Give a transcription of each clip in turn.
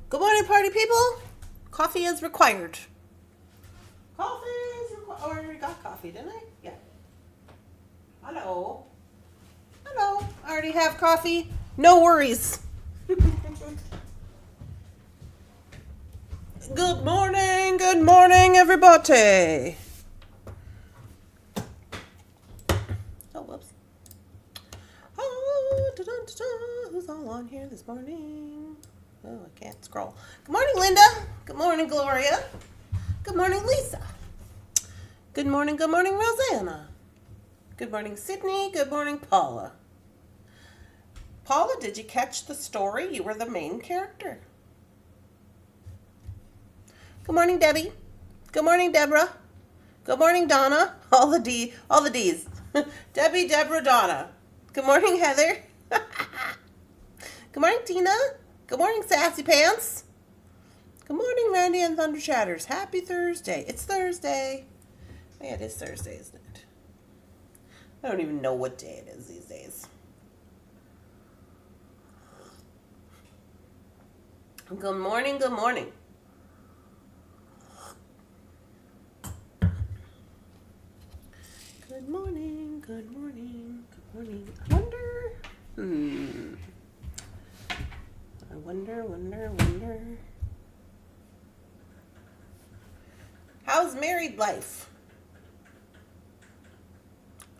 Good morning, party people. Coffee is required. Coffee is required. Oh, I already got coffee, didn't I? Yeah. Hello. Hello. I already have coffee. No worries. Good morning, everybody. Oh, whoops. Oh, da-dun-da-dun. Who's all on here this morning? Oh, I can't scroll. Good morning, Linda. Good morning, Gloria. Good morning, Lisa. Good morning, Rosanna. Good morning, Sydney. Good morning, Paula. Paula, did you catch the story? You were the main character. Good morning, Debbie. Good morning, Deborah. Good morning, Donna. All the D's. Debbie, Deborah, Donna. Good morning, Heather. Good morning, Tina. Good morning, Sassy Pants. Good morning, Randy and Thunder Chatters. Happy Thursday. It's Thursday. Yeah, it is Thursday, isn't it? I don't even know what day it is these days. Good morning, good morning. Good morning, good morning, good morning. I wonder. How's married life?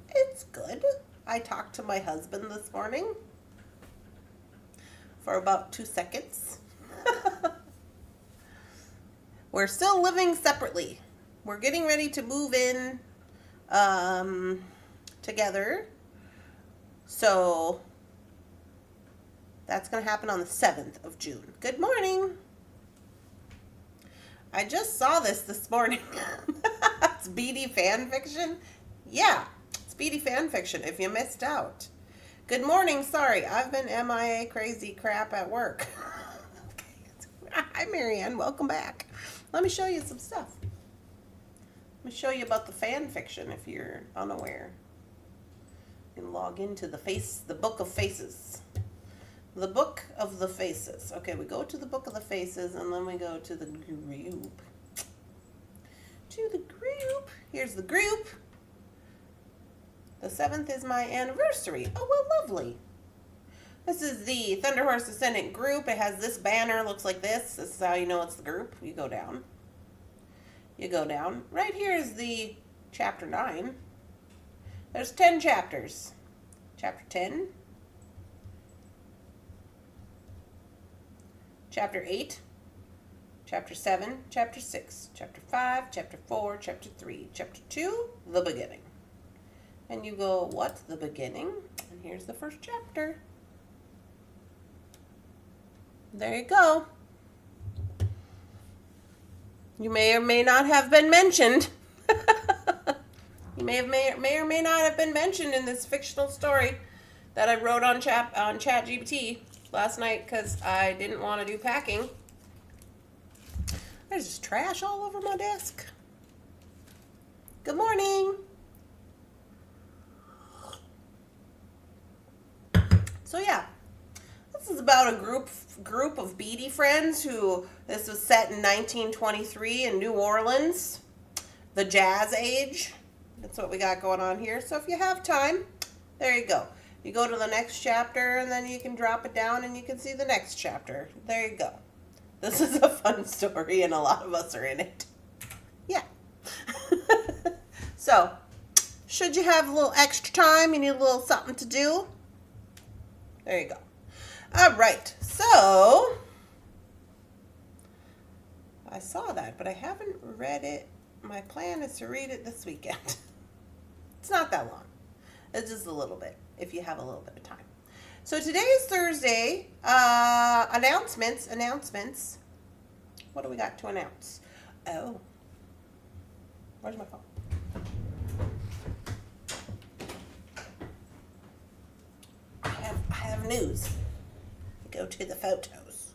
It's good. I talked to my husband this morning for about 2 seconds. We're still living separately. We're getting ready to move in together. So that's going to happen on the 7th of June. Good morning. I just saw this morning. It's Beady fanfiction. Yeah, it's Beady fanfiction if you missed out. Good morning. Sorry, I've been MIA crazy crap at work. Hi, Marianne. Welcome back. Let me show you some stuff. Let me show you about the fanfiction if you're unaware. You can log into the Book of Faces. The Book of the Faces. Okay, we go to the Book of the Faces and then we go to the group. Here's the group. The 7th is my anniversary. Oh, well, lovely. This is the Thunderhorse Descendant group. It has this banner. Looks like this. This is how you know it's the group. You go down. Right here is the chapter 9. There's 10 chapters. Chapter 10. Chapter 8, Chapter 7, Chapter 6, Chapter 5, Chapter 4, Chapter 3, Chapter 2, the beginning. And you go, what's the beginning? And here's the first chapter. There you go. You may or may not have been mentioned. You may or may not have been mentioned in this fictional story that I wrote on ChatGPT last night because I didn't want to do packing. There's just trash all over my desk. Good morning. So yeah, this is about a group of beady friends who, this was set in 1923 in New Orleans, the Jazz Age. That's what we got going on here. So if you have time, there you go. You go to the next chapter and then you can drop it down and you can see the next chapter. There you go. This is a fun story and a lot of us are in it. Yeah. So, should you have a little extra time, you need a little something to do, there you go. All right. So, I saw that, but I haven't read it. My plan is to read it this weekend. It's not that long. It's just a little bit, if you have a little bit of time. So today is Thursday. Announcements. What do we got to announce? Oh. Where's my phone? I have news. Go to the photos.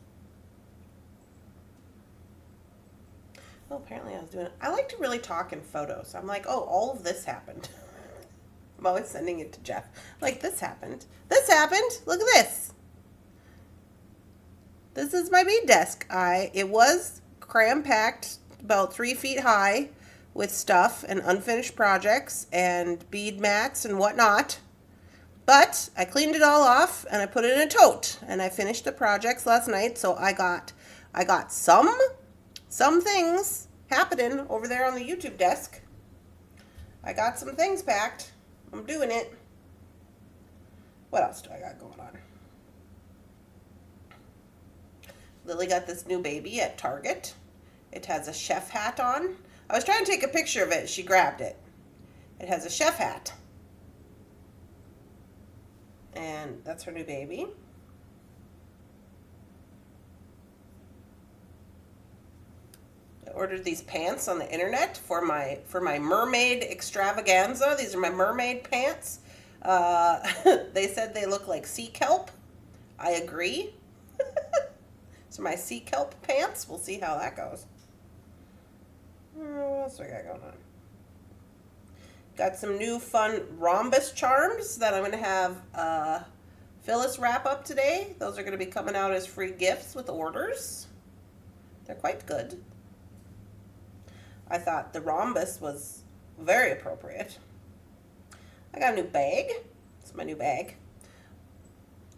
Oh, apparently I like to really talk in photos. I'm like, oh, all of this happened. I'm always sending it to Jeff. Like, this happened. This happened. Look at this. This is my bead desk. It was cram-packed, about 3 feet high, with stuff and unfinished projects and bead mats and whatnot. But I cleaned it all off and I put it in a tote, and I finished the projects last night. So I got some things happening over there on the YouTube desk. I got some things packed. I'm doing it. What else do I got going on? Lily got this new baby at Target. It has a chef hat on. I was trying to take a picture of it. She grabbed it. It has a chef hat. And that's her new baby. I ordered these pants on the internet for my mermaid extravaganza. These are my mermaid pants. They said they look like sea kelp. I agree. So my sea kelp pants. We'll see how that goes. What else do I got going on? Got some new fun rhombus charms that I'm going to have Phyllis wrap up today. Those are going to be coming out as free gifts with orders. They're quite good. I thought the rhombus was very appropriate. I got a new bag. It's my new bag.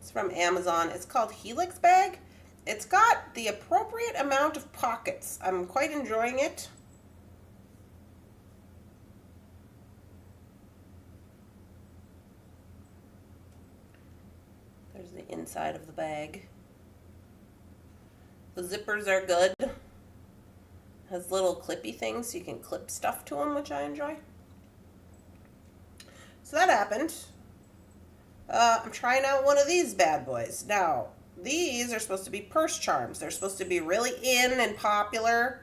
It's from Amazon. It's called Helix Bag. It's got the appropriate amount of pockets. I'm quite enjoying it. There's the inside of the bag. The zippers are good. Has little clippy things so you can clip stuff to them, which I enjoy. So that happened. I'm trying out one of these bad boys. Now, these are supposed to be purse charms. They're supposed to be really in and popular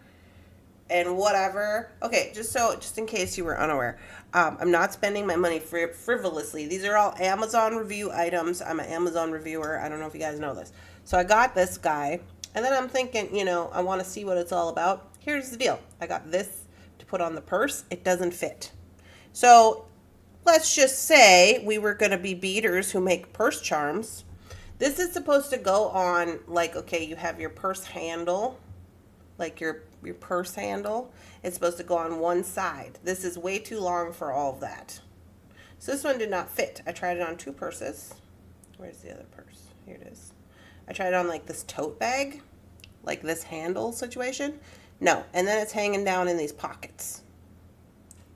and whatever. Okay, just in case you were unaware, I'm not spending my money frivolously. These are all Amazon review items. I'm an Amazon reviewer. I don't know if you guys know this. So I got this guy, and then I'm thinking, I want to see what it's all about. Here's the deal. I got this to put on the purse. It doesn't fit. So let's just say we were going to be beaders who make purse charms. This is supposed to go on, like, okay, you have your purse handle, like your purse handle. It's supposed to go on one side. This is way too long for all of that. So this one did not fit. I tried it on 2 purses. Where's the other purse? Here it is. I tried it on like this tote bag, like this handle situation. No, and then it's hanging down in these pockets.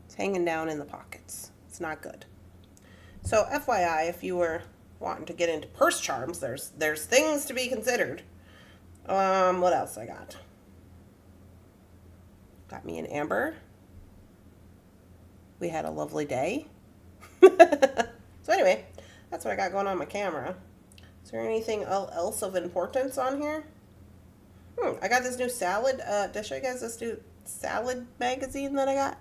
It's hanging down in the pockets. It's not good. So FYI, if you were wanting to get into purse charms, there's things to be considered. What else I got? Got me an Amber. We had a lovely day. So anyway, that's what I got going on my camera. Is there anything else of importance on here? I got this new salad. Did I show you guys this new salad magazine that I got?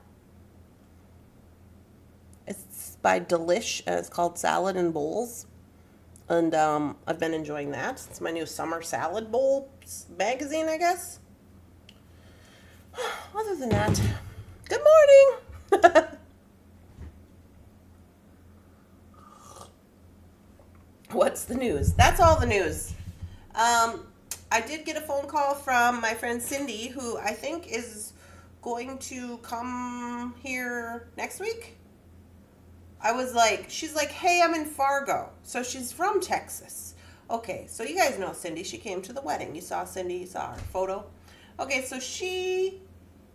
It's by Delish, and it's called Salad and Bowls. And I've been enjoying that. It's my new summer salad bowl magazine, I guess. Other than that, good morning. What's the news? That's all the news. I did get a phone call from my friend Cindy, who I think is going to come here next week. She's like, hey, I'm in Fargo. So she's from Texas. Okay, so you guys know Cindy. She came to the wedding. You saw Cindy, you saw her photo. Okay, so she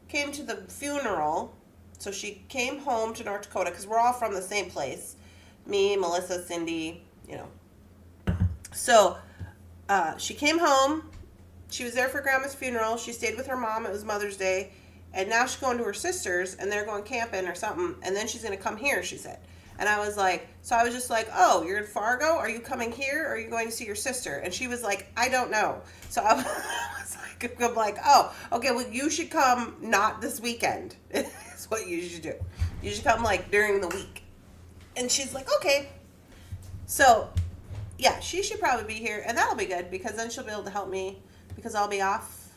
came to the funeral. So she came home to North Dakota because we're all from the same place. Me, Melissa, Cindy, So she came home. She was there for Grandma's funeral. She stayed with her mom. It was Mother's Day. And now she's going to her sister's, and they're going camping or something. And then she's going to come here, she said. And I was just like, oh, you're in Fargo? Are you coming here? Or are you going to see your sister? And she was like, I don't know. So I'm like, oh, okay, well, you should come not this weekend. It's what you should do. You should come during the week. And she's like, okay. So, yeah, she should probably be here. And that'll be good because then she'll be able to help me because I'll be off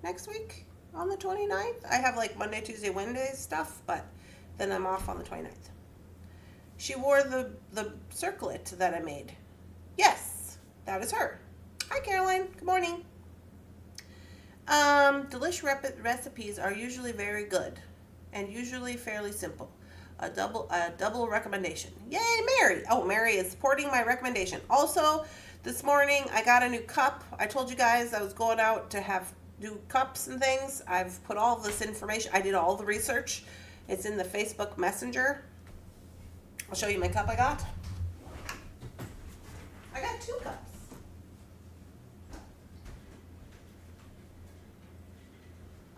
next week on the 29th. I have Monday, Tuesday, Wednesday stuff, but then I'm off on the 29th. She wore the circlet that I made. Yes, that is her. Hi, Caroline. Good morning. Delish recipes are usually very good and usually fairly simple. A double recommendation. Yay, Mary! Oh, Mary is supporting my recommendation. Also, this morning I got a new cup. I told you guys I was going out to have new cups and things. I've put all this information. I did all the research. It's in the Facebook Messenger. I'll show you my cup I got. I got 2 cups.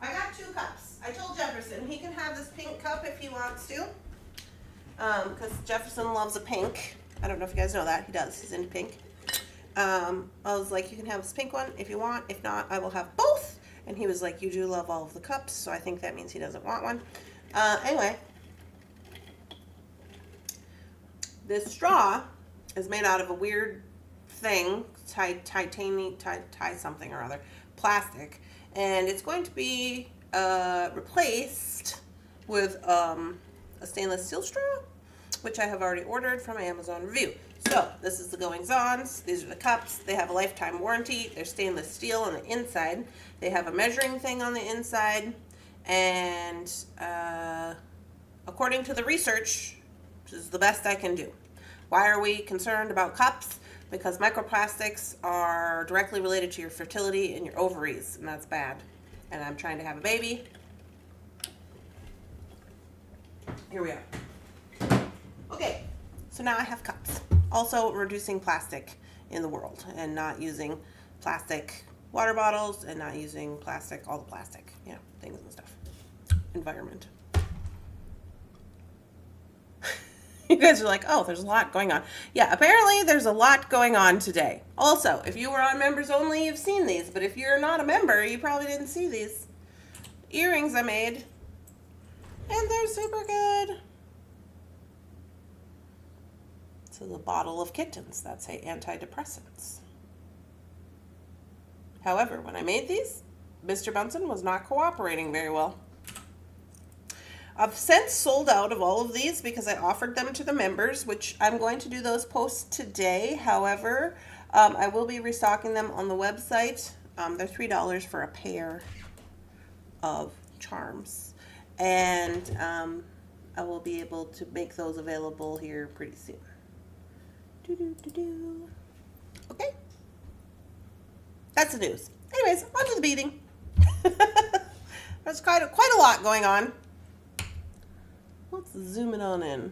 I got 2 cups. I told Jefferson he can have this pink cup if he wants to. Because Jefferson loves a pink. I don't know if you guys know that. He does. He's into pink. I was like, you can have this pink one if you want. If not, I will have both. And he was like, you do love all of the cups, so I think that means he doesn't want one. Anyway, this straw is made out of a weird thing, titanium, something or other, plastic, and it's going to be replaced with a stainless steel straw, which I have already ordered from Amazon review. So this is the goings-ons. These are the cups. They have a lifetime warranty. They're stainless steel on the inside. They have a measuring thing on the inside, and according to the research, this is the best I can do. Why are we concerned about cups? Because microplastics are directly related to your fertility and your ovaries, and that's bad. And I'm trying to have a baby. Here we are. Okay, so now I have cups. Also reducing plastic in the world and not using plastic water bottles and not using plastic, all the plastic, you know, things and stuff. Environment. You guys are like, oh, there's a lot going on. Yeah, apparently there's a lot going on today. Also, if you were on members only, you've seen these. But if you're not a member, you probably didn't see these earrings I made. And they're super good. So the bottle of kittens, that's antidepressants. However, when I made these, Mr. Bunsen was not cooperating very well. I've since sold out of all of these because I offered them to the members, which I'm going to do those posts today. However, I will be restocking them on the website. They're $3 for a pair of charms. And I will be able to make those available here pretty soon. Okay. That's the news. Anyways, on to the beading. There's quite a lot going on. Let's zoom it on in.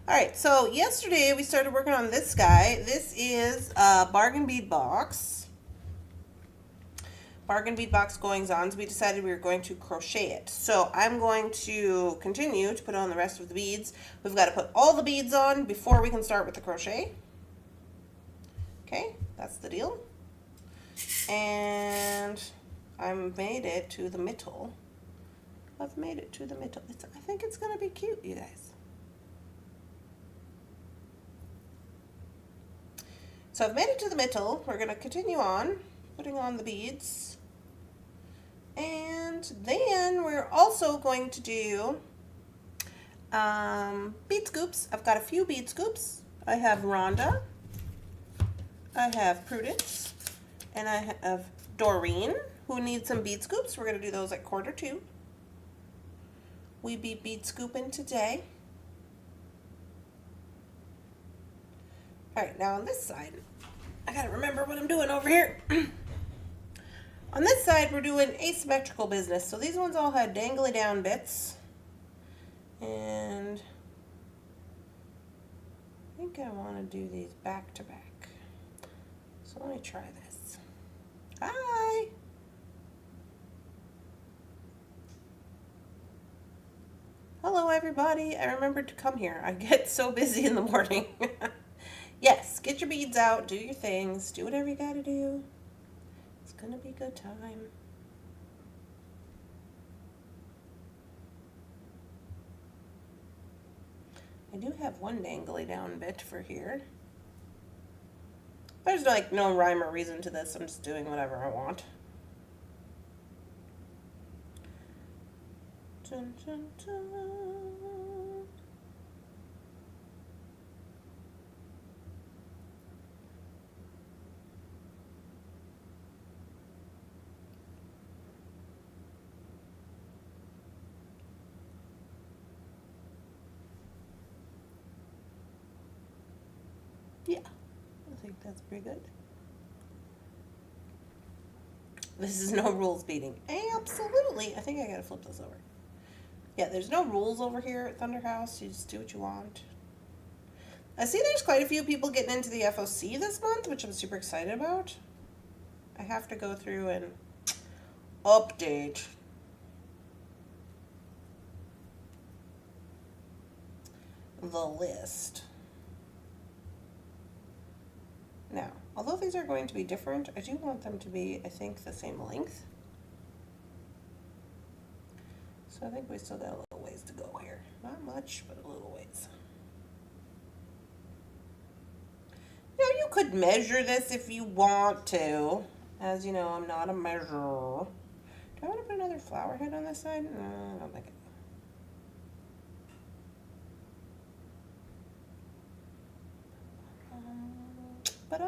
All right, so yesterday we started working on this guy. This is a Bargain Bead Box. Bargain Bead Box goings-ons. We decided we were going to crochet it. So I'm going to continue to put on the rest of the beads. We've got to put all the beads on before we can start with the crochet. Okay, that's the deal. And I've made it to the middle. I've made it to the middle. I think it's going to be cute, you guys. So I've made it to the middle. We're going to continue on putting on the beads. And then we're also going to do bead scoops. I've got a few bead scoops. I have Rhonda. I have Prudence. And I have Doreen, who needs some bead scoops. We're going to do those at 1:45. We be bead scooping today. All right, now on this side, I gotta remember what I'm doing over here. On this side, we're doing asymmetrical business. So these ones all had dangly down bits. And I think I want to do these back to back. So let me try this. Hi. Hello, everybody. I remembered to come here. I get so busy in the morning. Yes, get your beads out, do your things, do whatever you gotta do. It's gonna be a good time. I do have one dangly down bit for here. There's like no rhyme or reason to this. I'm just doing whatever I want. Dun, dun, dun. that's pretty good. This is no rules beading. Absolutely. I think I gotta flip this over. Yeah, there's no rules over here at Thunderhouse. You just do what you want. I see there's quite a few people getting into the FOC this month, which I'm super excited about. I have to go through and update the list. Now, although these are going to be different, I do want them to be, I think, the same length. So I think we still got a little ways to go here. Not much, but a little ways. Now, you could measure this if you want to. As you know, I'm not a measurer. Do I want to put another flower head on this side? No, I don't think it. I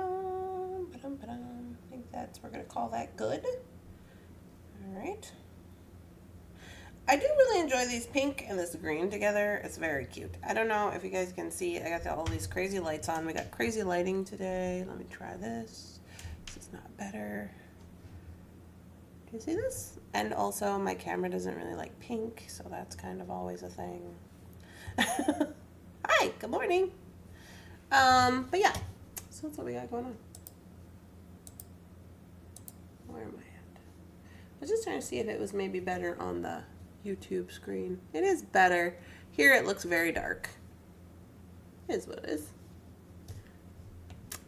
think we're going to call that good. All right. I do really enjoy these pink and this green together. It's very cute. I don't know if you guys can see. I got all these crazy lights on. We got crazy lighting today. Let me try this. This is not better. Do you see this? And also my camera doesn't really like pink, so that's kind of always a thing. Hi, good morning. But yeah, so that's what we got going on. Where am I at? I was just trying to see if it was maybe better on the YouTube screen. It is better. Here it looks very dark. It is what it is.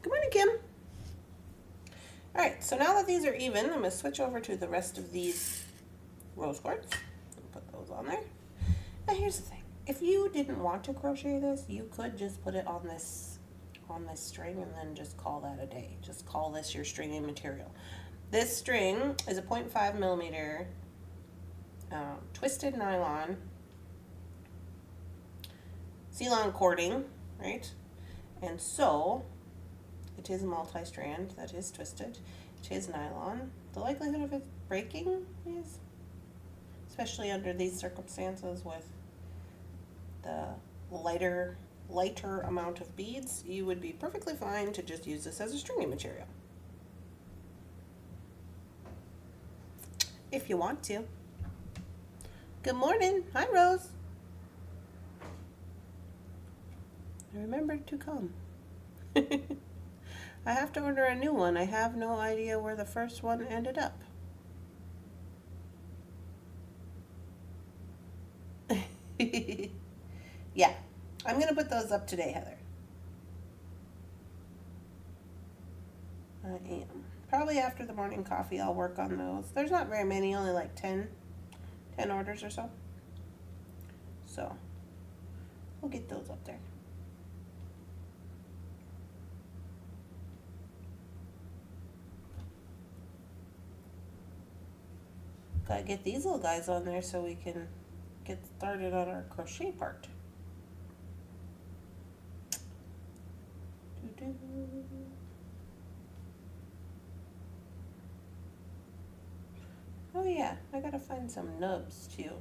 Good morning, Kim. All right, so now that these are even, I'm going to switch over to the rest of these rose quartz. Put those on there. Now here's the thing. If you didn't want to crochet this, you could just put it on this string and then just call that a day. Just call this your stringing material. This string is a 0.5 millimeter twisted nylon Ceylon cording, right? And so it is multi-strand that is twisted. It is nylon. The likelihood of it breaking is, especially under these circumstances with the lighter amount of beads, you would be perfectly fine to just use this as a stringing material. If you want to. Good morning. Hi, Rose. Remember to come. I have to order a new one. I have no idea where the first one ended up. Yeah, I'm going to put those up today, Heather. I am. Probably after the morning coffee, I'll work on those. There's not very many, only like 10 orders or so. So, we'll get those up there. Gotta get these little guys on there so we can get started on our crochet part. Doo-doo. Oh yeah, I gotta find some nubs too.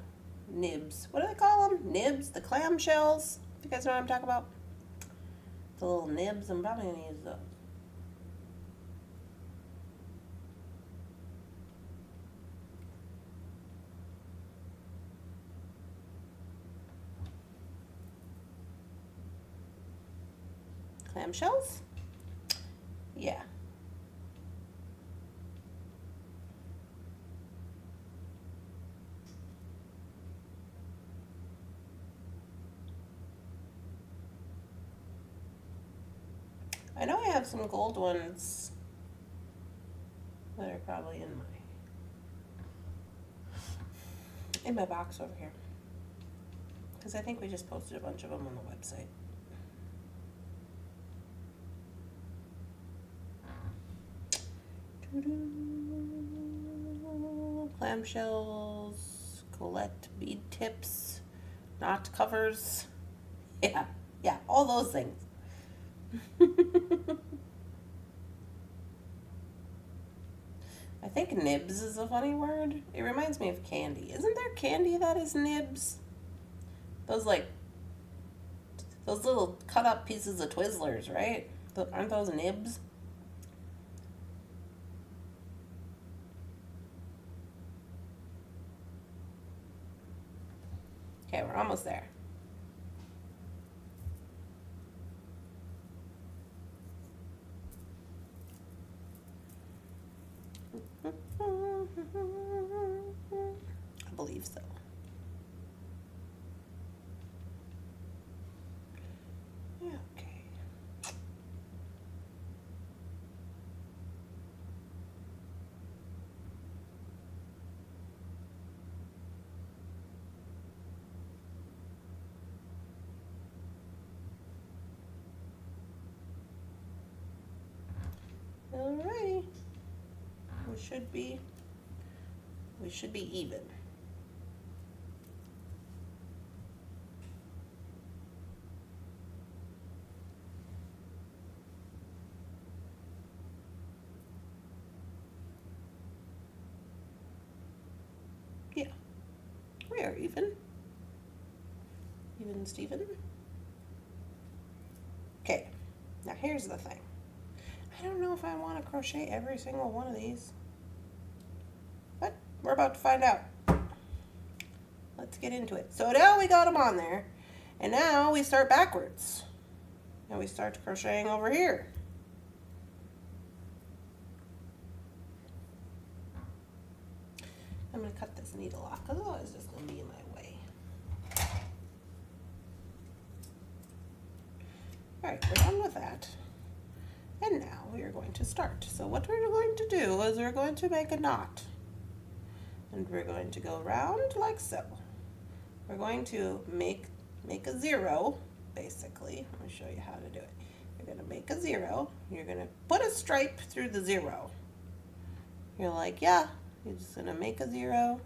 Nibs. What do they call them? Nibs? The clam shells? You guys know what I'm talking about? The little nibs. I'm probably gonna use those. Clamshells? Yeah. I know I have some gold ones that are probably in my box over here, because I think we just posted a bunch of them on the website. Clamshells, Colette bead tips, knot covers. Yeah, all those things. I think nibs is a funny word. It reminds me of candy. Isn't there candy that is nibs? Those little cut up pieces of Twizzlers, right? Aren't those nibs? Okay, we're almost there. I believe so. Okay. Alrighty. We should be even. Yeah, we are even. Even Steven. Okay, now here's the thing. I don't know if I want to crochet every single one of these, but we're about to find out. Let's get into it. So now we got them on there, and now we start backwards. And we start crocheting over here. I'm going to cut this needle off, because otherwise it's just going to be in my way. Alright, we're done with that. And now we are going to start. So what we're going to do is we're going to make a knot. And we're going to go round like so. We're going to make a zero, basically. Let me show you how to do it. You're going to make a zero. You're going to put a stripe through the zero. You're like, yeah, you're just going to make a zero,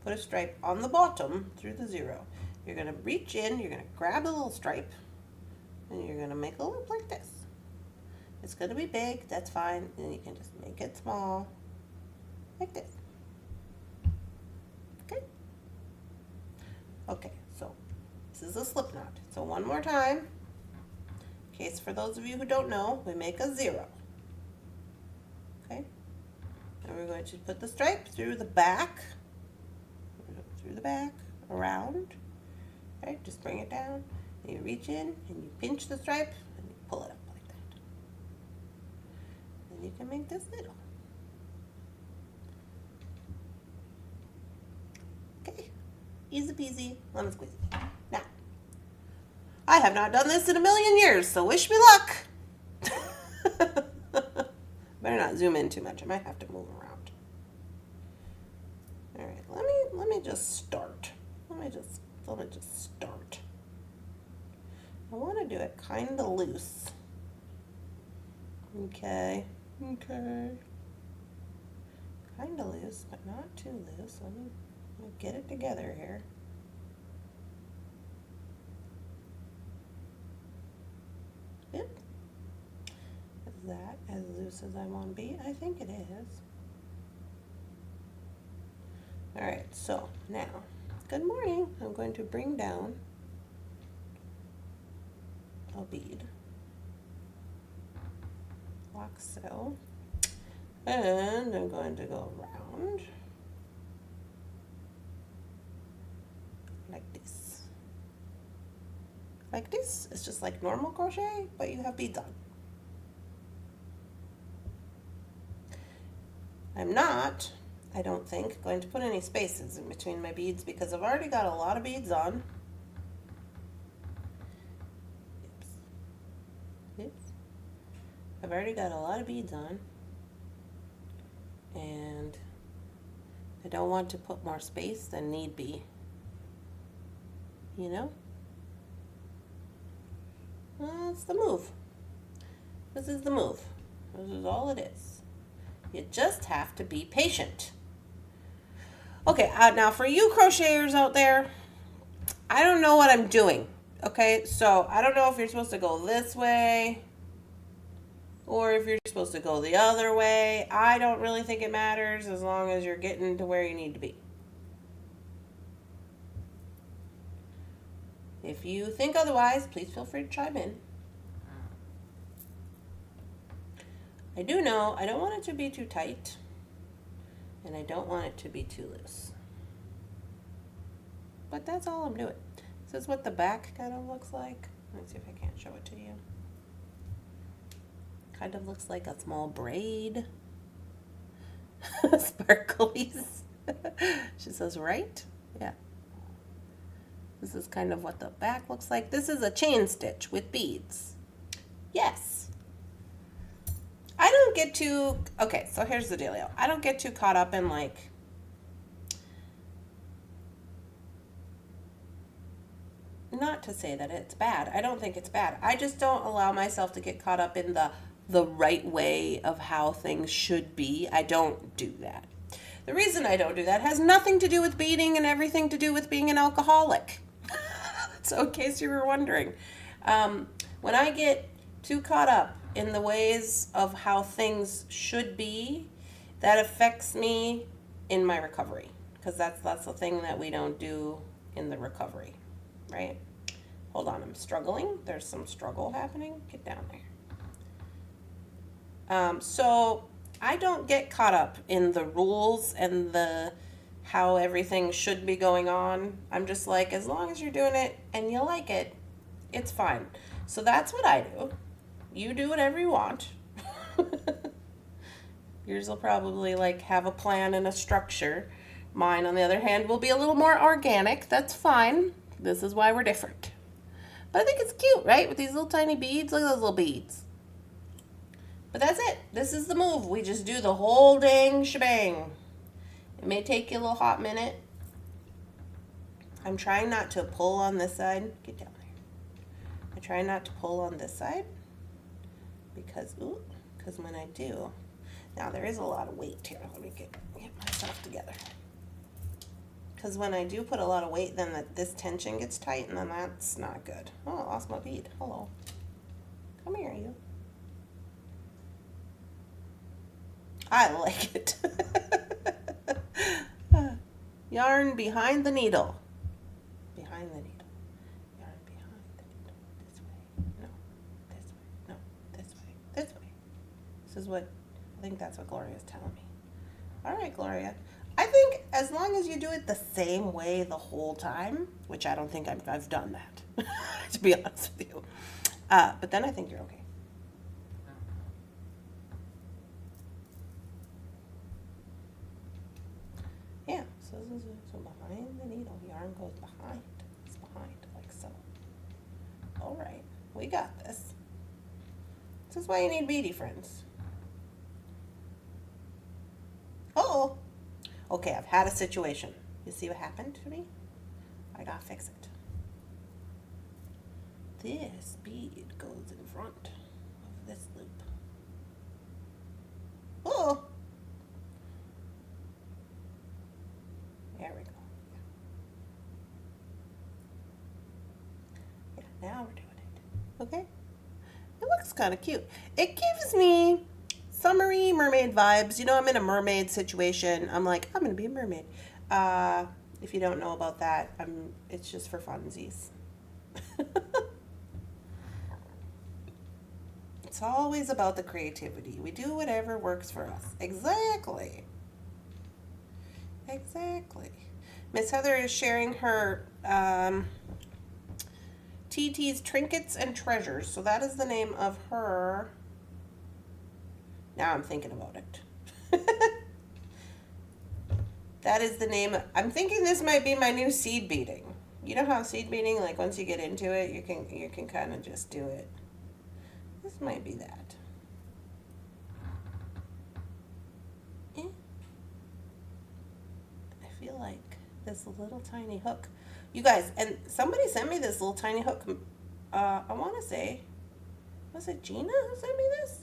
put a stripe on the bottom through the zero. You're going to reach in, you're going to grab a little stripe, and you're going to make a loop like this. It's going to be big, that's fine, and you can just make it small, like this. Okay? Okay, so this is a slip knot. So one more time, in case for those of you who don't know, we make a zero. Okay? And we're going to put the stripe through the back, around. Right? Just bring it down, and you reach in, and you pinch the stripe, and you pull it up like that. And you can make this little. Okay, easy peasy, lemon squeezy. Now, I have not done this in a million years, so wish me luck. Better not zoom in too much. I might have to move around. All right, let me just start. Let me just start. I want to do it kind of loose. Okay. Kind of loose, but not too loose. Let me get it together here. Yep. Is that as loose as I want to be? I think it is. Alright, so now, good morning. I'm going to bring down a bead, like so, and I'm going to go around like this. Like this. It's just like normal crochet, but you have beads on. I'm not, I don't think, going to put any spaces in between my beads because I've already got a lot of beads on. Oops. I've already got a lot of beads on, and I don't want to put more space than need be. You know? That's the move. This is the move. This is all it is. You just have to be patient. Okay, now for you crocheters out there, I don't know what I'm doing. Okay, so I don't know if you're supposed to go this way or if you're supposed to go the other way. I don't really think it matters as long as you're getting to where you need to be. If you think otherwise, please feel free to chime in. I do know I don't want it to be too tight, and I don't want it to be too loose. But that's all I'm doing. This is what the back kind of looks like. Let me see if I can't show it to you. Kind of looks like a small braid. Sparklies. She says, right? Yeah. This is kind of what the back looks like. This is a chain stitch with beads. Yes. I don't get too, okay, so here's the dealio. I don't get too caught up in like, not to say that it's bad. I don't think it's bad. I just don't allow myself to get caught up in the right way of how things should be. I don't do that. The reason I don't do that has nothing to do with beading and everything to do with being an alcoholic. So in case you were wondering, when I get too caught up in the ways of how things should be, that affects me in my recovery, because that's the thing that we don't do in the recovery, right? Hold on, I'm struggling. There's some struggle happening. Get down there. So I don't get caught up in the rules and the how everything should be going on. I'm just like, as long as you're doing it and you like it, it's fine. So that's what I do. You do whatever you want. Yours will probably like have a plan and a structure. Mine, on the other hand, will be a little more organic. That's fine. This is why we're different. But I think it's cute, right? With these little tiny beads. Look at those little beads. But that's it. This is the move. We just do the whole dang shebang. It may take you a little hot minute. I'm trying not to pull on this side. Get down there. I try not to pull on this side because when I do, now there is a lot of weight here. Let me get myself together. Because when I do put a lot of weight, then this tension gets tight, and then that's not good. Oh, I lost my bead. Hello. Come here, you. I like it. Yarn behind the needle. Behind the needle. Yarn behind the needle. This way. No. This way. No. This way. This way. This is what, I think that's what Gloria's telling me. All right, Gloria. I think as long as you do it the same way the whole time, which I don't think I've done that, to be honest with you. But then I think you're okay. Yeah, so behind the needle, yarn goes behind. It's behind, like so. All right, we got this. This is why you need beady friends. Uh-oh. Okay, I've had a situation. You see what happened to me? I gotta fix it. This bead goes in front of this loop. Oh! There we go. Yeah, now we're doing it. Okay? It looks kind of cute. It gives me summery mermaid vibes. You know, I'm in a mermaid situation. I'm like, I'm going to be a mermaid. If you don't know about that, it's just for funsies. It's always about the creativity. We do whatever works for us. Exactly. Exactly. Miss Heather is sharing her TT's Trinkets and Treasures. So that is the name of her. Now I'm thinking about it. That is the name. I'm thinking this might be my new seed beading. You know how seed beading, like once you get into it, you can kind of just do it. This might be that. I feel like this little tiny hook. You guys, and somebody sent me this little tiny hook. I want to say, was it Gina who sent me this?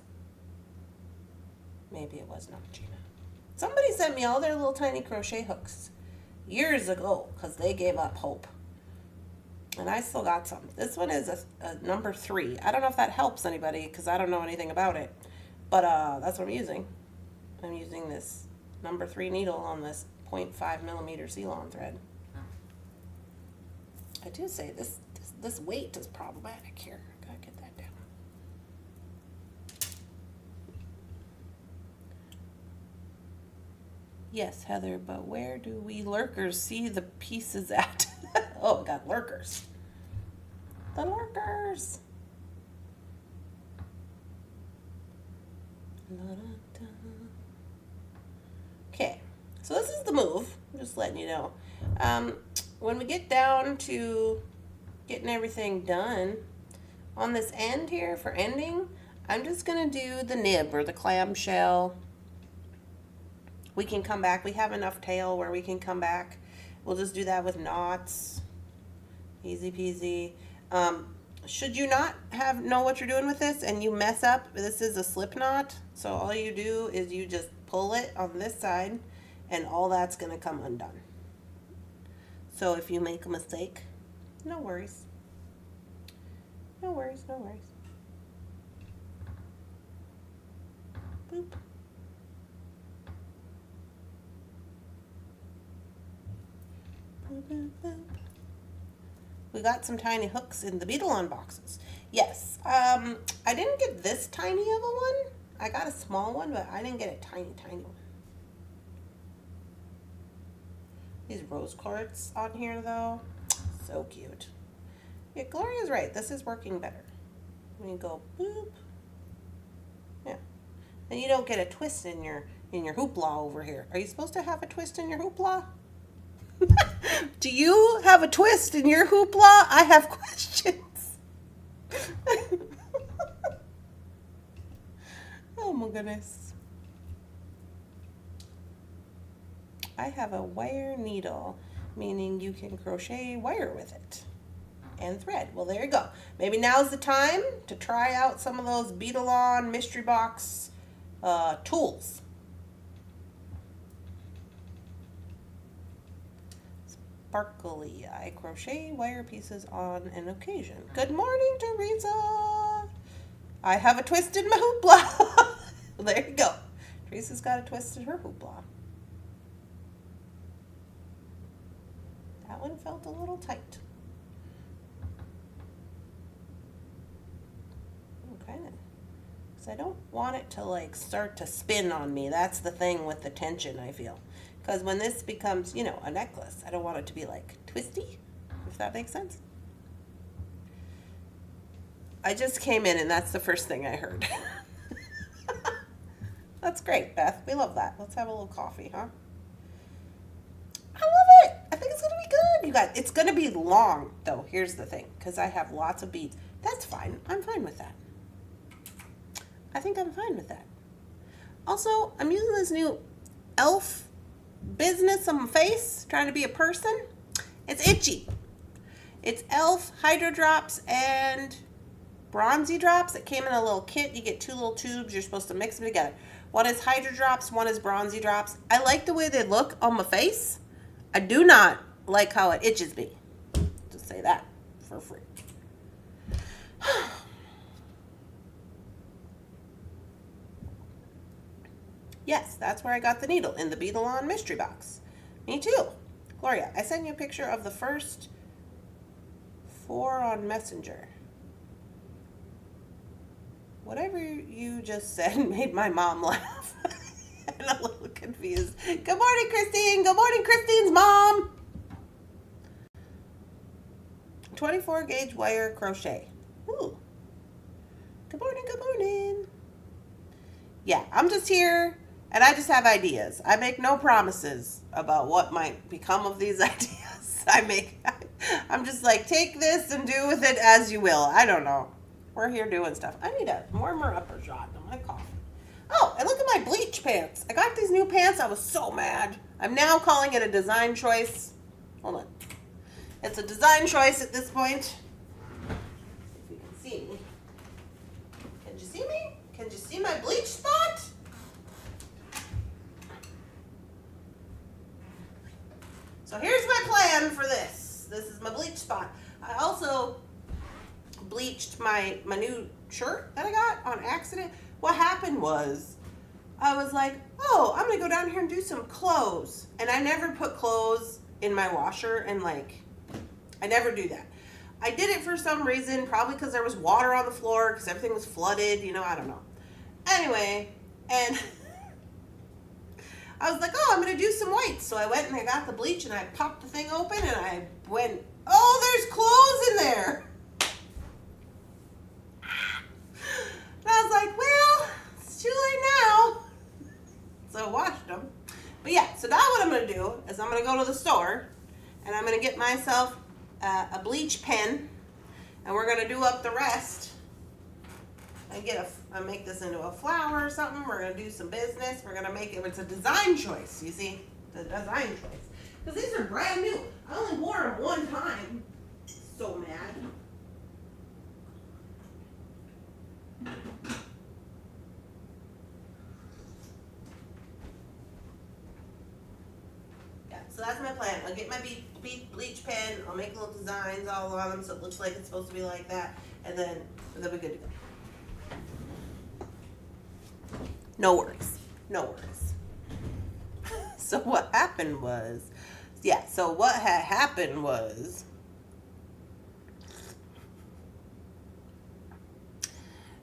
Maybe it was not Gina. Somebody sent me all their little tiny crochet hooks years ago because they gave up hope. And I still got some. This one is a number 3. I don't know if that helps anybody because I don't know anything about it. But that's what I'm using. I'm using this number 3 needle on this 0.5 millimeter Ceylon thread. I do say this weight is problematic here. Gotta get that down. Yes, Heather, but where do we lurkers see the pieces at? Oh, we got lurkers. The lurkers. Okay, so this is the move. I'm just letting you know. When we get down to getting everything done, on this end here for ending, I'm just going to do the nib or the clamshell. We can come back. We have enough tail where we can come back. We'll just do that with knots. Easy peasy. Should you not know what you're doing with this and you mess up, this is a slip knot. So all you do is you just pull it on this side and all that's going to come undone. So if you make a mistake, no worries. No worries, no worries. Boop. Boop, boop, boop. We got some tiny hooks in the Beadalon boxes. Yes, I didn't get this tiny of a one. I got a small one, but I didn't get a tiny, tiny one. These rose quartz on here, though, so cute. Yeah, Gloria's right. This is working better. When you go boop, yeah, and you don't get a twist in your hoopla over here. Are you supposed to have a twist in your hoopla? Do you have a twist in your hoopla? I have questions. Oh my goodness. I have a wire needle, meaning you can crochet wire with it. And thread. Well, there you go. Maybe now's the time to try out some of those Beadalon mystery box tools. Sparkly. I crochet wire pieces on an occasion. Good morning, Teresa. I have a twist in my hoopla. There you go. Teresa's got a twist in her hoopla. That one felt a little tight. Okay. Because I don't want it to like start to spin on me. That's the thing with the tension, I feel. Because when this becomes, you know, a necklace, I don't want it to be like twisty, if that makes sense. I just came in and that's the first thing I heard. That's great, Beth. We love that. Let's have a little coffee, huh? I love it. I think it's going to be good. You guys, it's going to be long, though. Here's the thing, because I have lots of beads. That's fine. I'm fine with that. I think I'm fine with that. Also, I'm using this new elf business on my face, trying to be a person. It's itchy. It's elf hydro drops and bronzy drops. It came in a little kit. You get 2 little tubes. You're supposed to mix them together. One is hydro drops, one is bronzy drops. I like the way they look on my face. I do not like how it itches me. Just say that for free. Yes, that's where I got the needle, in the Beadalon mystery box. Me too. Gloria, I sent you a picture of the first 4 on Messenger. Whatever you just said made my mom laugh. And a little confused. Good morning, Christine. Good morning, Christine's mom. 24 gauge wire crochet. Ooh. Good morning, good morning. Yeah, I'm just here and I just have ideas. I make no promises about what might become of these ideas. I'm just like, take this and do with it as you will. I don't know. We're here doing stuff. I need a warmer upper shot on my coffee. Oh, and look at my bleach pants. I got these new pants. I was so mad. I'm now calling it a design choice. Hold on. It's a design choice at this point. If you can see me. Can you see me? Can you see my bleach spot? So here's my plan for this. This is my bleach spot. I also bleached my new shirt that I got on accident. What happened was I was like, oh, I'm gonna go down here and do some clothes. And I never put clothes in my washer, and like, I never do that. I did it for some reason, probably because there was water on the floor, because everything was flooded, you know, I don't know. Anyway, and I was like, oh, I'm gonna do some whites. So I went and I got the bleach and I popped the thing open and I went, oh, there's clothes in there. do is I'm going to go to the store and I'm going to get myself a bleach pen, and we're going to do up the rest and make this into a flower or something. We're going to do some business. We're going to make it, it's a design choice, you see, the design choice. Because these are brand new. I only wore them one time. So mad. So that's my plan. I'll get my bleach pen. I'll make little designs all on them so it looks like it's supposed to be like that. And then they'll be good to go. No worries. No worries. So what happened was, what had happened was,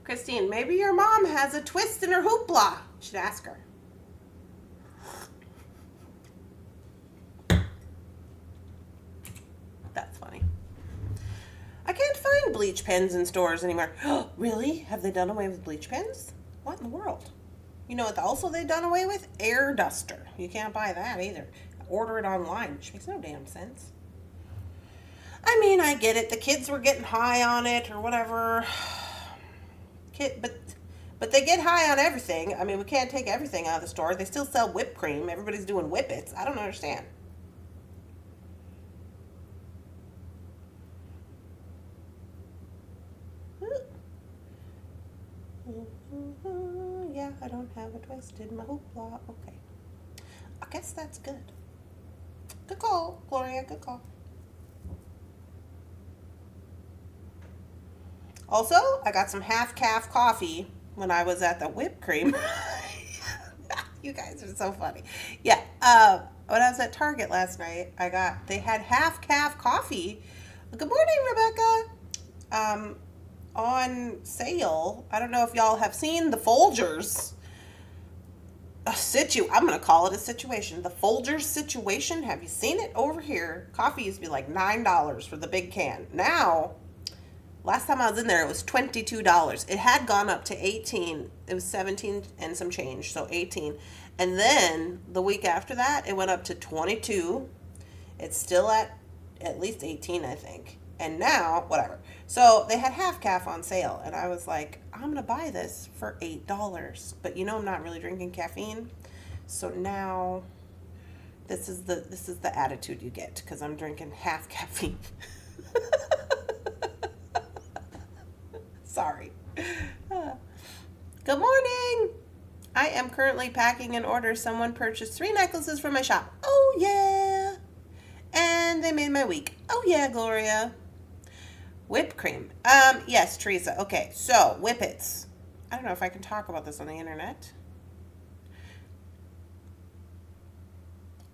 Christine, maybe your mom has a twist in her hoopla. You should ask her. That's funny. I can't find bleach pens in stores anymore. Really? Have they done away with bleach pens? What in the world? You know what also they've done away with? Air duster. You can't buy that either. Order it online, which makes no damn sense. I mean, I get it. The kids were getting high on it or whatever. But they get high on everything. I mean, we can't take everything out of the store. They still sell whipped cream. Everybody's doing whippets. I don't understand. Yeah, I don't have a twist in my hoopla. Okay. I guess that's good. Good call, Gloria. Good call. Also, I got some half-calf coffee when I was at the whipped cream. You guys are so funny. Yeah, when I was at Target last night, they had half-calf coffee. Good morning, Rebecca. On sale. I don't know if y'all have seen the Folgers. I'm going to call it a situation. The Folgers situation. Have you seen it over here? Coffee used to be like $9 for the big can. Now, last time I was in there, it was $22. It had gone up to $18. It was $17 and some change, so $18. And then the week after that, it went up to $22. It's still at least $18, I think. And now, whatever. So they had half calf on sale, and I was like, I'm gonna buy this for $8. But you know, I'm not really drinking caffeine, so now this is the attitude you get because I'm drinking half caffeine. Sorry. Good morning. I am currently packing an order. Someone purchased 3 necklaces from my shop. Oh yeah. And they made my week. Oh yeah, Gloria. Whipped cream. Yes, Teresa. Okay, so whippets. I don't know if I can talk about this on the internet.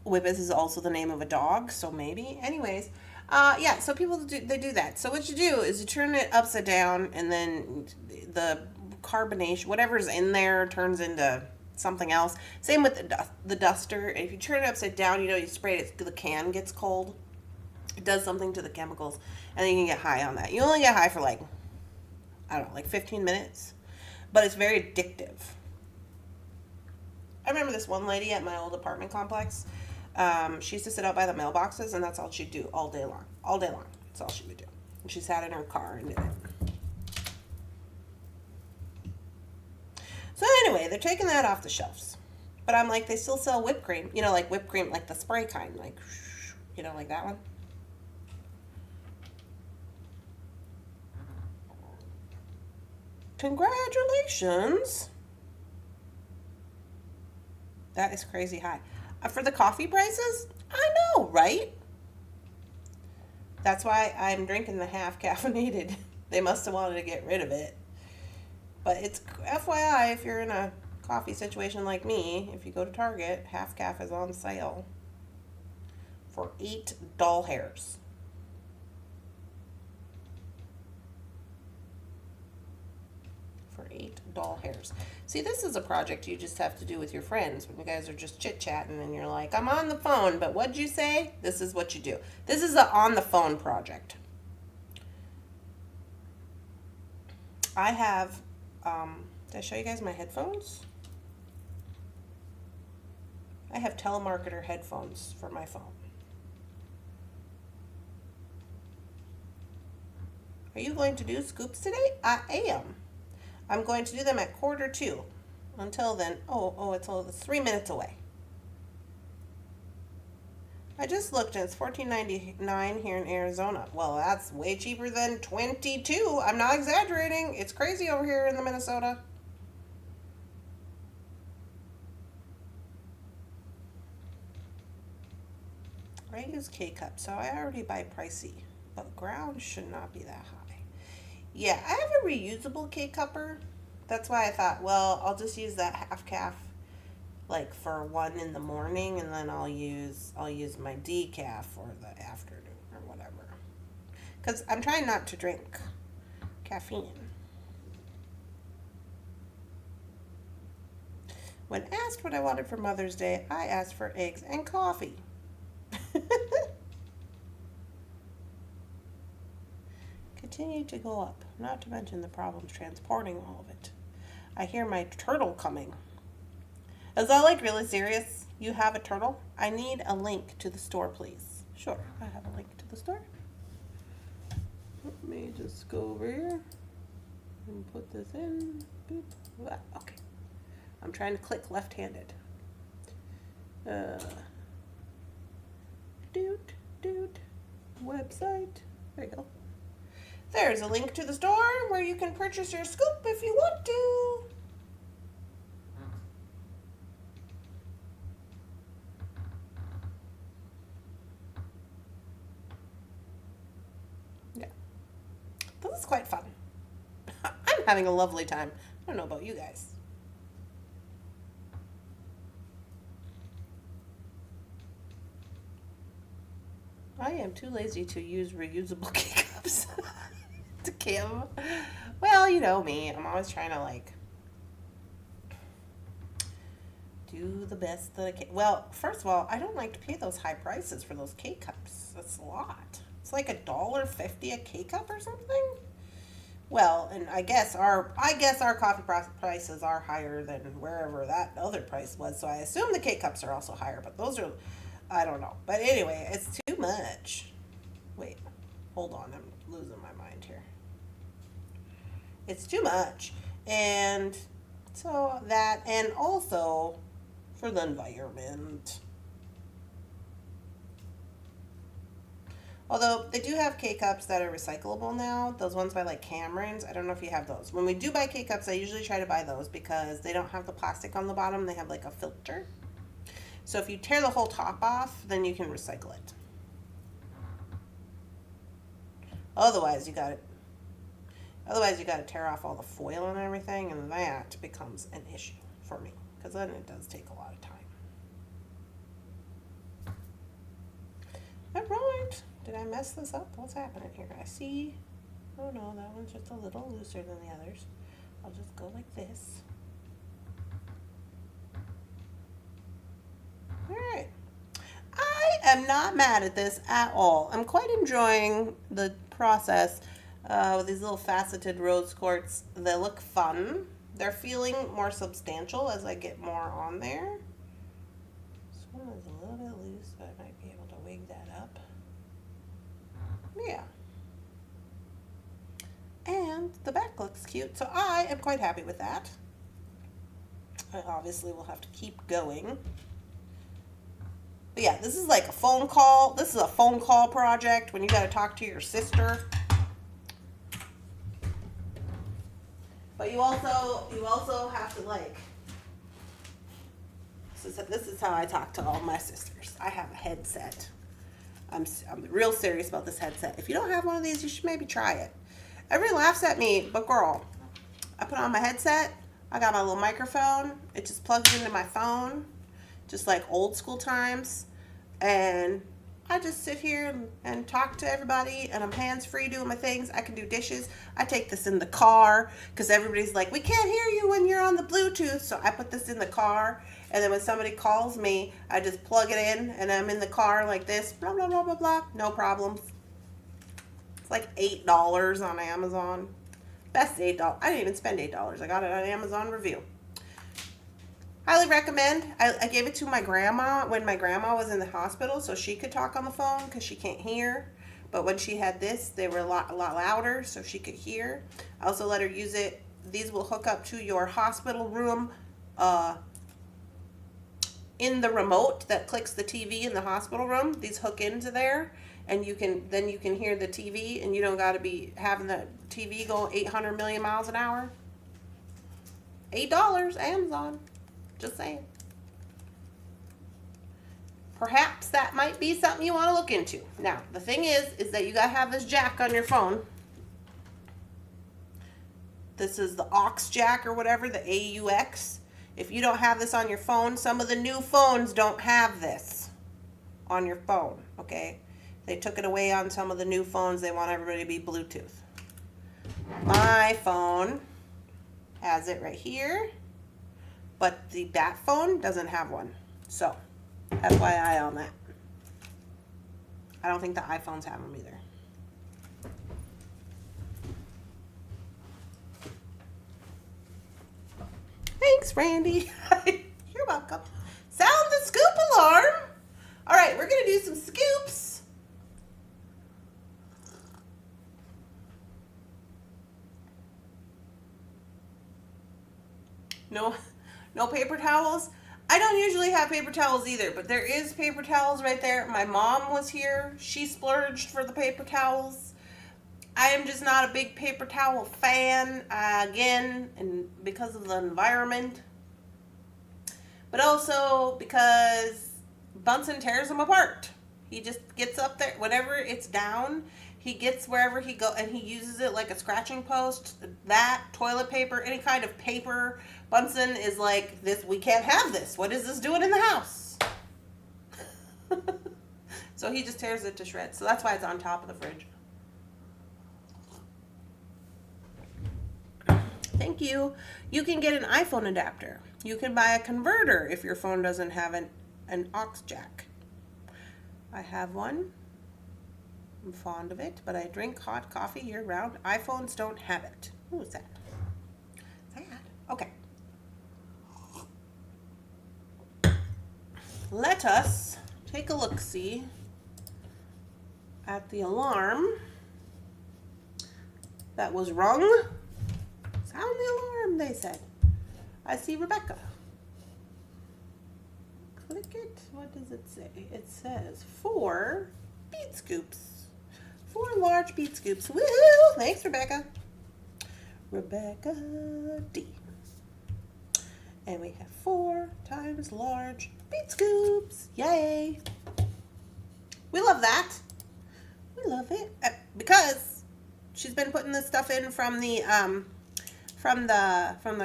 Whippets is also the name of a dog, so maybe. Anyways, yeah, so people do that. So what you do is you turn it upside down, and then the carbonation, whatever's in there, turns into something else. Same with the duster. If you turn it upside down, you spray it, the can gets cold. It does something to the chemicals, and then you can get high on that. You only get high for like 15 minutes, but it's very addictive. I remember this one lady at my old apartment complex. She used to sit out by the mailboxes, and that's all she'd do all day long. All day long. That's all she would do. And she sat in her car and did it. So anyway, they're taking that off the shelves. But I'm like, they still sell whipped cream. Like whipped cream, like the spray kind. Like, like that one. Congratulations. That is crazy high. For the coffee prices? I know, right? That's why I'm drinking the half caffeinated. They must have wanted to get rid of it. But it's FYI, if you're in a coffee situation like me, if you go to Target, half calf is on sale for 8 doll hairs. For 8 doll hairs. See, this is a project you just have to do with your friends when you guys are just chit-chatting and you're like, I'm on the phone, but what'd you say? This is what you do. This is an on-the-phone project. I have, did I show you guys my headphones? I have telemarketer headphones for my phone. Are you going to do scoops today? I am. I'm going to do them at 1:45. Until then, it's 3 minutes away. I just looked and it's $14.99 here in Arizona. Well, that's way cheaper than $22. I'm not exaggerating. It's crazy over here in the Minnesota. I use K-cups, so I already buy pricey, but ground should not be that high. Yeah, I have a reusable K-cupper. That's why I thought, well, I'll just use that half calf like for 1 in the morning, and then I'll use my decaf for the afternoon or whatever. Because I'm trying not to drink caffeine. When asked what I wanted for Mother's Day, I asked for eggs and coffee. Continue to go up, not to mention the problems transporting all of it. I hear my turtle coming. Is that like really serious? You have a turtle? I need a link to the store, please. Sure, I have a link to the store. Let me just go over here and put this in. Boop. Okay. I'm trying to click left-handed. Website. There you go. There's a link to the store where you can purchase your scoop if you want to. Yeah. This is quite fun. I'm having a lovely time. I don't know about you guys. I am too lazy to use reusable K-cups to Kim. Well, you know me. I'm always trying to like do the best that I can. Well, first of all, I don't like to pay those high prices for those K-cups. That's a lot. It's like $1.50 a K-cup or something. Well, and I guess our coffee prices are higher than wherever that other price was. So I assume the K-cups are also higher, but those are, I don't know. But anyway, it's too much. Wait, hold on. I'm losing my mind here. It's too much. And so that, and also for the environment. Although they do have K-cups that are recyclable now. Those ones by like Cameron's. I don't know if you have those. When we do buy K-cups, I usually try to buy those because they don't have the plastic on the bottom. They have like a filter. So if you tear the whole top off, then you can recycle it. Otherwise, you got to tear off all the foil and everything, and that becomes an issue for me because then it does take a lot of time. All right. Did I mess this up? What's happening here? I see. Oh no, that one's just a little looser than the others. I'll just go like this. All right. I am not mad at this at all. I'm quite enjoying the process with these little faceted rose quartz. They look fun. They're feeling more substantial as I get more on there. This one is a little bit loose, but I might be able to wig that up. Yeah. And the back looks cute, so I am quite happy with that. I obviously will have to keep going. But yeah, this is like a phone call. This is a phone call project when you got to talk to your sister. But you also have to like, this is how I talk to all my sisters. I have a headset. I'm real serious about this headset. If you don't have one of these, you should maybe try it. Everybody laughs at me, but girl, I put on my headset. I got my little microphone. It just plugs into my phone, just like old school times. And I just sit here and talk to everybody, and I'm hands-free doing my things. I can do dishes. I take this in the car because everybody's like, we can't hear you when you're on the Bluetooth. So I put this in the car, and then when somebody calls me, I just plug it in, and I'm in the car like this, blah, blah, blah, blah, blah. No problems. It's like $8 on Amazon. Best $8. I didn't even spend $8. I got it on Amazon review. Highly recommend. I gave it to my grandma when my grandma was in the hospital so she could talk on the phone because she can't hear. But when she had this, they were a lot louder so she could hear. I also let her use it. These will hook up to your hospital room in the remote that clicks the TV in the hospital room. These hook into there, and you can hear the TV, and you don't got to be having the TV go 800 million miles an hour. $8, Amazon. Just saying. Perhaps that might be something you want to look into. Now, the thing is that you got to have this jack on your phone. This is the aux jack or whatever, the AUX. If you don't have this on your phone, some of the new phones don't have this on your phone, okay? They took it away on some of the new phones. They want everybody to be Bluetooth. My phone has it right here, but the bat phone doesn't have one. So, FYI on that. I don't think the iPhones have them either. Thanks, Randy. You're welcome. Sound the scoop alarm. All right, we're going to do some scoops. No paper towels. I don't usually have paper towels either, but there is paper towels right there. My mom was here. She splurged for the paper towels. I am just not a big paper towel fan, again, and because of the environment. But also because Bunsen tears them apart. He just gets up there, whenever it's down, he gets wherever he go, and he uses it like a scratching post. That, toilet paper, any kind of paper, Bunsen is like, this. We can't have this. What is this doing in the house? So he just tears it to shreds. So that's why it's on top of the fridge. Thank you. You can get an iPhone adapter. You can buy a converter if your phone doesn't have an aux jack. I have one. I'm fond of it, but I drink hot coffee year round. iPhones don't have it. Who is that? Sad. Okay. Let us take a look-see at the alarm that was rung. Sound the alarm, they said. I see Rebecca. Click it. What does it say? It says 4 bead scoops. 4 large bead scoops. Woohoo! Thanks, Rebecca. Rebecca D. And we have 4 times large bead scoops. Yay! We love that. We love it because she's been putting this stuff in from the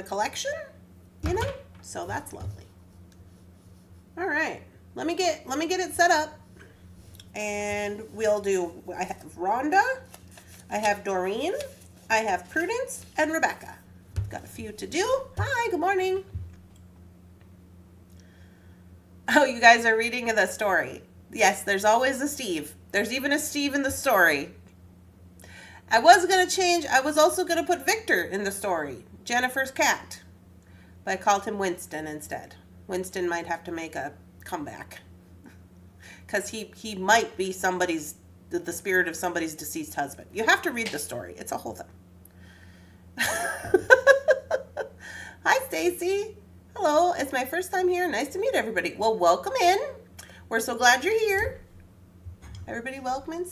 collection, you know. So that's lovely. All right, let me get it set up, and we'll do. I have Rhonda, I have Doreen, I have Prudence, and Rebecca. Got a few to do. Hi, good morning. Oh, you guys are reading the story. Yes, there's always a Steve. There's even a Steve in the story. I was also going to put Victor in the story, Jennifer's cat. But I called him Winston instead. Winston might have to make a comeback. Because he might be the spirit of somebody's deceased husband. You have to read the story. It's a whole thing. Hi, Stacy. Hello, it's my first time here. Nice to meet everybody. Well, welcome in. We're so glad you're here. Everybody welcome in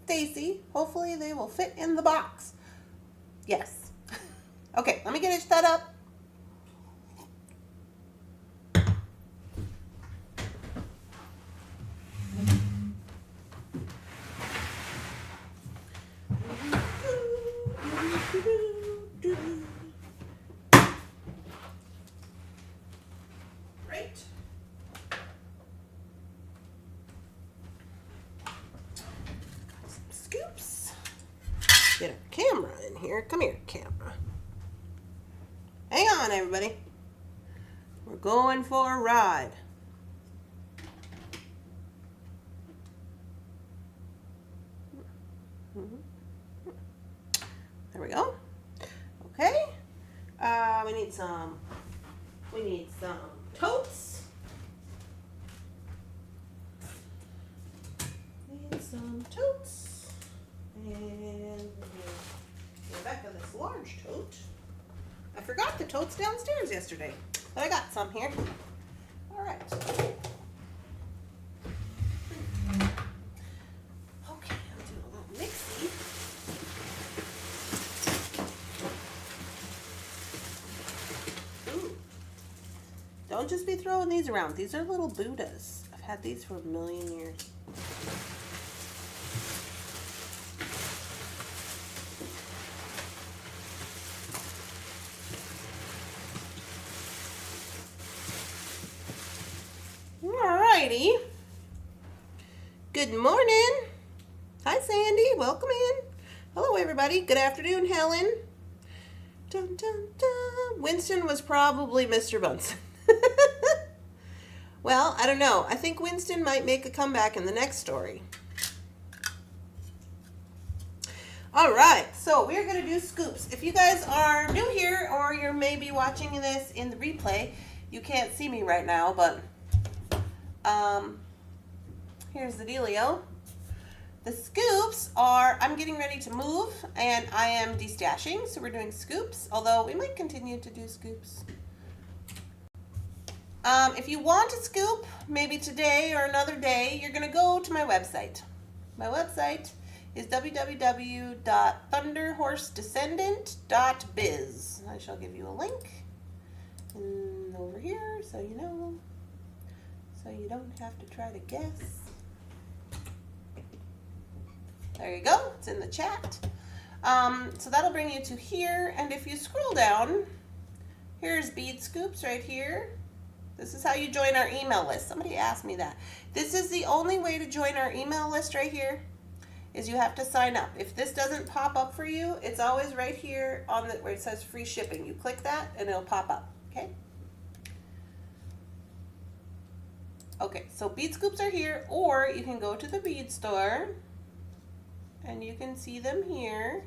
Stacy. Hopefully they will fit in the box. Yes. Okay, let me get it set up. Get our camera in here. Come here, camera. Hang on, everybody. We're going for a ride. There we go. Okay. We need some We need some totes. Need some totes. And Rebecca this large tote. I forgot the totes downstairs yesterday, but I got some here. All right. Okay, I'll do a little mixy. Ooh. Don't just be throwing these around. These are little Buddhas. I've had these for a million years. Alrighty. Good morning. Hi, Sandy. Welcome in. Hello, everybody. Good afternoon, Helen. Dun, dun, dun. Winston was probably Mr. Bunsen. Well, I don't know. I think Winston might make a comeback in the next story. All right, so we're going to do scoops. If you guys are new here or you're maybe watching this in the replay, you can't see me right now, but here's the dealio. The scoops are, I'm getting ready to move and I am destashing, so we're doing scoops, although we might continue to do scoops. If you want a scoop, maybe today or another day, you're going to go to my website. My website is www.thunderhorsedescendant.biz. I shall give you a link over here so you know, so you don't have to try to guess. There you go. It's in the chat. So that'll bring you to here, and if you scroll down, here's Bead Scoops right here. This is how you join our email list. Somebody asked me that. This is the only way to join our email list right here, is you have to sign up. If this doesn't pop up for you, it's always right here on the where it says free shipping. You click that and it'll pop up, okay? Okay, so bead scoops are here, or you can go to the bead store and you can see them here.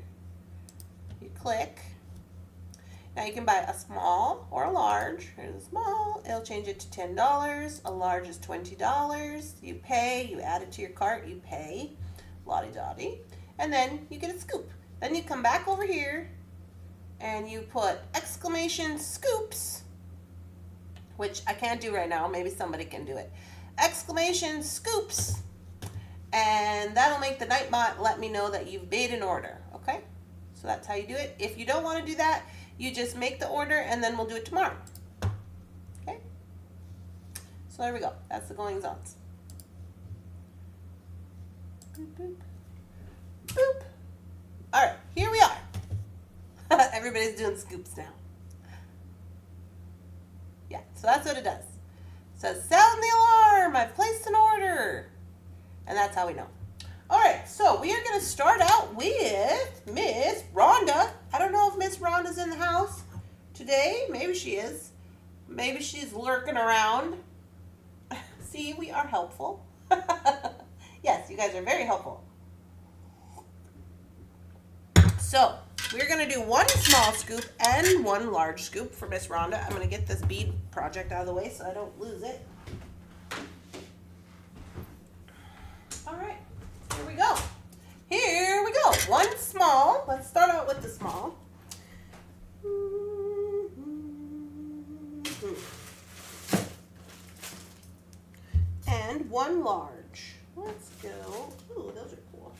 You click. Now you can buy a small or a large. Here's a small, it'll change it to $10. A large is $20. You pay, you add it to your cart, you pay, lottie-dottie, and then you get a scoop. Then you come back over here and you put exclamation scoops, which I can't do right now, maybe somebody can do it. Exclamation scoops, and that'll make the Nightbot let me know that you've made an order, okay? So that's how you do it. If you don't want to do that, you just make the order and then we'll do it tomorrow. Okay? So there we go. That's the goings-ons. Boop, boop. Boop. All right, here we are. Everybody's doing scoops now. Yeah, so that's what it does. It says, sound the alarm, I've placed an order. And that's how we know. All right, so we are going to start out with Miss Rhonda. I don't know if Miss Rhonda's in the house today. Maybe she is. Maybe she's lurking around. See, we are helpful. Yes, you guys are very helpful. So we're going to do one small scoop and one large scoop for Miss Rhonda. I'm going to get this bead project out of the way so I don't lose it. All right. Here we go. Here we go. One small. Let's start out with the small. And one large. Let's go. Ooh, those are cool.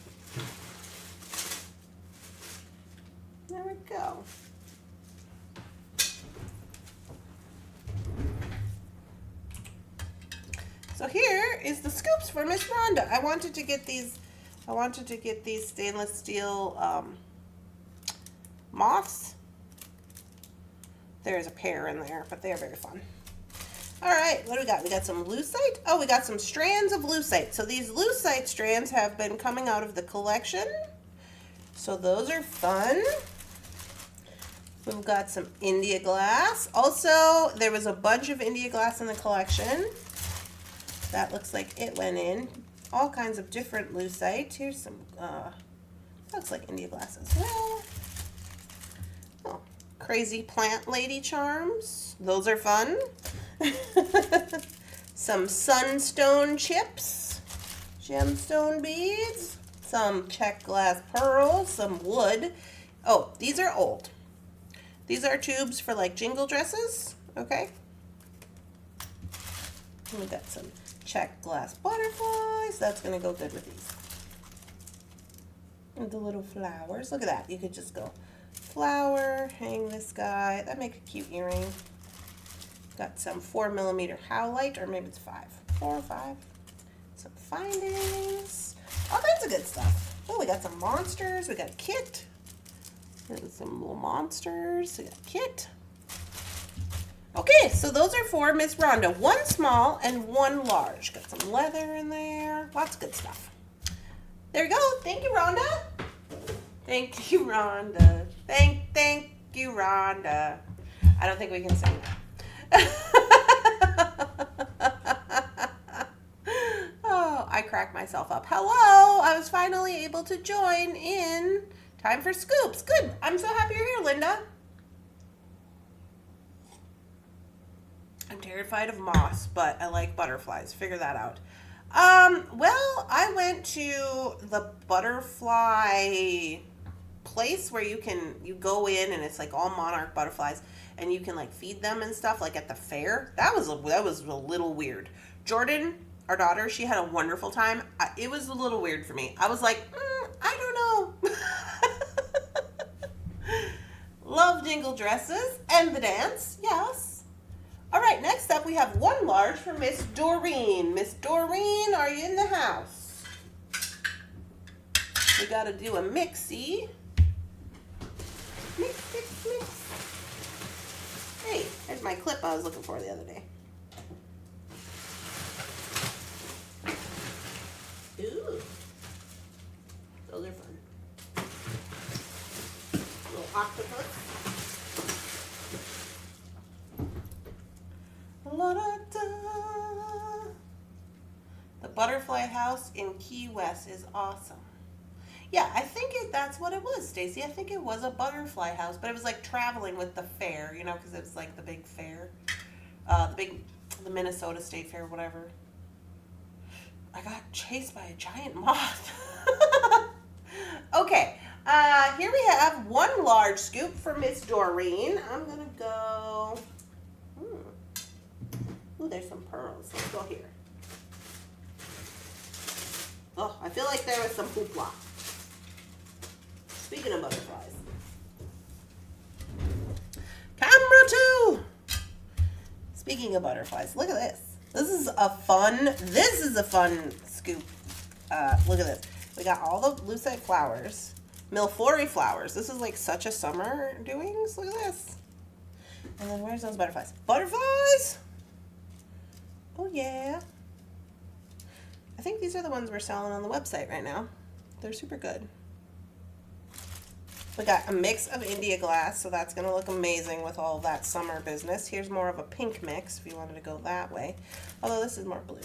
There we go. So here is the scoops for Miss Rhonda. I wanted to get these stainless steel moths. There's a pair in there, but they're very fun. All right, what do we got? We got some lucite. Oh, we got some strands of lucite. So these lucite strands have been coming out of the collection. So those are fun. We've got some India glass. Also, there was a bunch of India glass in the collection. That looks like it went in. All kinds of different lucite. Here's some, looks like India glass as well. Oh, crazy plant lady charms. Those are fun. Some sunstone chips, gemstone beads, some check glass pearls, some wood. Oh, these are old. These are tubes for like jingle dresses, okay? And we got some check glass butterflies. That's gonna go good with these. And the little flowers. Look at that. You could just go flower, hang this guy. That'd make a cute earring. Got some 4mm howlite, or maybe it's 5. 4 or 5. Some findings. All kinds of good stuff. Oh, we got some monsters. We got a kit. And some little monsters. We got a kit. Okay, so those are for Miss Rhonda. 1 small and 1 large. Got some leather in there. Lots of good stuff. There we go. Thank you, Rhonda. Thank you, Rhonda. Thank you, Rhonda. I don't think we can sing that. Oh, I cracked myself up. Hello, I was finally able to join in. Time for scoops. Good. I'm so happy you're here, Linda. I'm terrified of moss, but I like butterflies. Figure that out. Well, I went to the butterfly place where you go in and it's like all monarch butterflies and you can like feed them and stuff, like at the fair. That was a little weird. Jordan, our daughter, she had a wonderful time. It was a little weird for me. I was like, I don't know. Love jingle dresses and the dance, yes. All right, next up we have 1 large for Miss Doreen. Miss Doreen, are you in the house? We got to do a mixie. Mix. Hey, there's my clip I was looking for the other day. Ooh, those are fun. Little octopus. La-da-da. The butterfly house in Key West is awesome. Yeah, I think that's what it was, Stacy. I think it was a butterfly house, but it was like traveling with the fair, you know, because it was like the big fair, the Minnesota State Fair, whatever. I got chased by a giant moth. Okay, here we have 1 large scoop for Miss Doreen. I'm gonna go. Ooh, there's some pearls. Let's go here. Oh, I feel like there was some hoopla. Speaking of butterflies. Camera 2! Speaking of butterflies, look at this. This is a fun scoop. Look at this. We got all the lucite flowers. Milfori flowers. This is like such a summer doings. Look at this. And then where's those butterflies? Butterflies! Oh yeah. I think these are the ones we're selling on the website right now. They're super good. We got a mix of India glass, so that's going to look amazing with all of that summer business. Here's more of a pink mix if you wanted to go that way. Although this is more blue.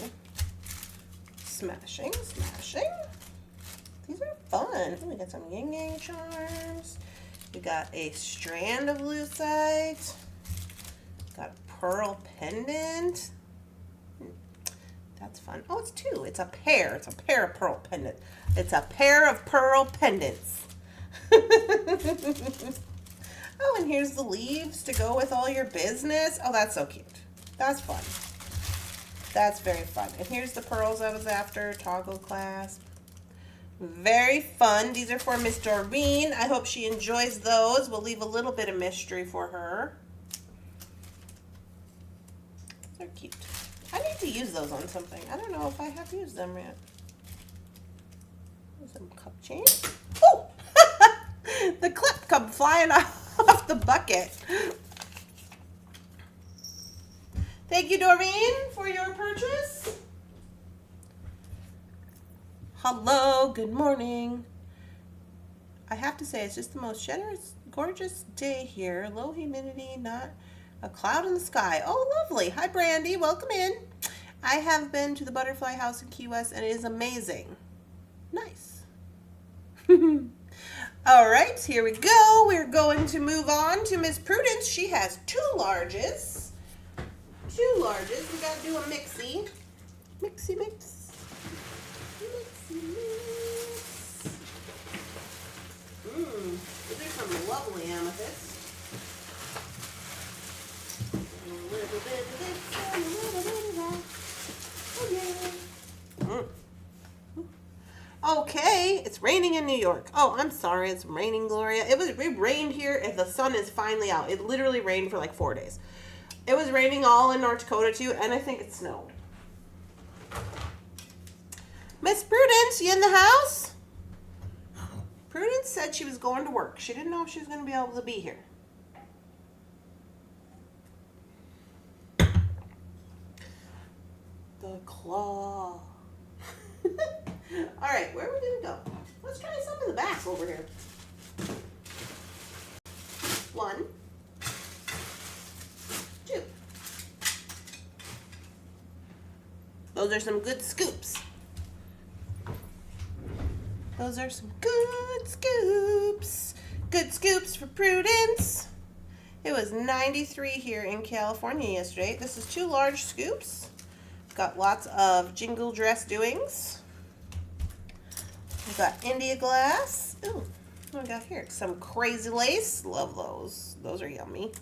Smashing. These are fun. We got some yin yang charms. We got a strand of lucite. Got a pearl pendant. That's fun. Oh, it's 2. It's a pair. It's a pair of pearl pendant. It's a pair of pearl pendants. Oh, and here's the leaves to go with all your business. Oh, that's so cute. That's fun. That's very fun. And here's the pearls I was after. Toggle clasp. Very fun. These are for Miss Doreen. I hope she enjoys those. We'll leave a little bit of mystery for her. They're cute. I need to use those on something. I don't know if I have used them yet. Some cup chains. Oh! The clip come flying off the bucket. Thank you, Doreen, for your purchase. Hello, good morning. I have to say, it's just the most generous, gorgeous day here. Low humidity, not a cloud in the sky. Oh, lovely. Hi, Brandy. Welcome in. I have been to the Butterfly House in Key West, and it is amazing. Nice. All right, here we go. We're going to move on to Miss Prudence. She has 2 larges. 2 larges. We got to do a mixy. Mixy mix. Mixy mix. These are some lovely amethysts. A little bit of this and a little bit of that. Oh, yeah. Okay, it's raining in New York. Oh, I'm sorry, it's raining, Gloria. It rained here and the sun is finally out. It literally rained for like 4 days. It was raining all in North Dakota too, and I think it snowed. Miss Prudence, you in the house? Prudence said she was going to work. She didn't know if she was going to be able to be here. The claw. All right, where are we going to go? Let's try some in the back over here. 1, 2. Those are some good scoops. Those are some good scoops. Good scoops for Prudence. It was 93 here in California yesterday. This is 2 large scoops. Got lots of jingle dress doings. We've got India glass. Ooh, what do we got here? Some crazy lace. Love those. Those are yummy.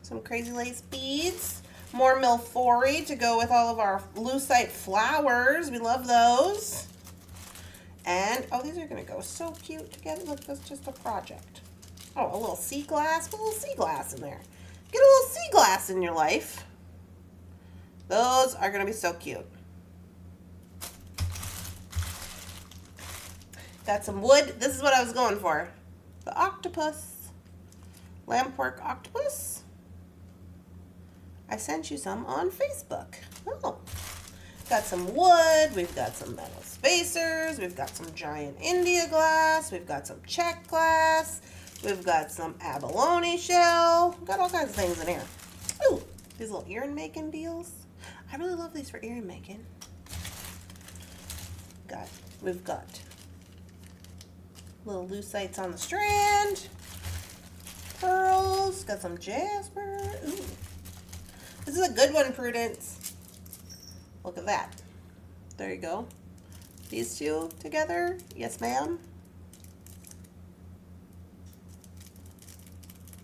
Some crazy lace beads. More milfory to go with all of our lucite flowers. We love those. And, oh, these are going to go so cute together. Look, that's just a project. Oh, a little sea glass. Put a little sea glass in there. Get a little sea glass in your life. Those are going to be so cute. Got some wood. This is what I was going for. The octopus. Lampwork octopus. I sent you some on Facebook. Oh. Got some wood. We've got some metal spacers. We've got some giant India glass. We've got some Czech glass. We've got some abalone shell. We've got all kinds of things in here. Ooh, these little earring making deals. I really love these for earring making. We've got little lucites on the strand. Pearls. Got some jasper. Ooh. This is a good one, Prudence. Look at that. There you go. These 2 together. Yes, ma'am.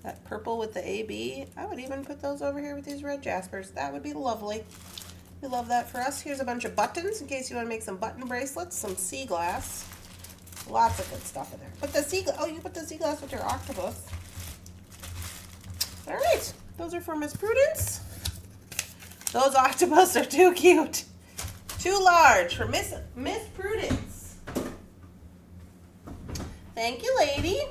That purple with the AB. I would even put those over here with these red jaspers. That would be lovely. We love that for us. Here's a bunch of buttons in case you want to make some button bracelets. Some sea glass. Lots of good stuff in there. Put the sea glass. Oh, you put the sea glass with your octopus. All right. Those are for Miss Prudence. Those octopus are too cute. Too large for Miss Prudence. Thank you, lady.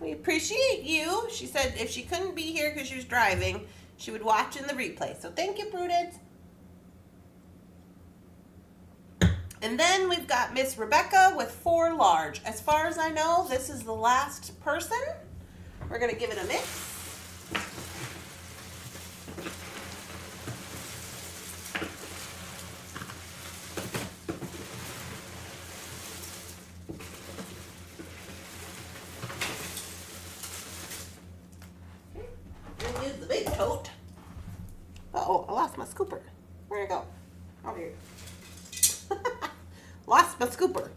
We appreciate you. She said if she couldn't be here because she was driving, she would watch in the replay. So thank you, Prudence. And then we've got Miss Rebecca with 4 large. As far as I know, this is the last person. We're going to give it a mix. Use the big tote. Uh-oh, I lost my scooper. Where'd it go? Oh, here. Lost my scooper.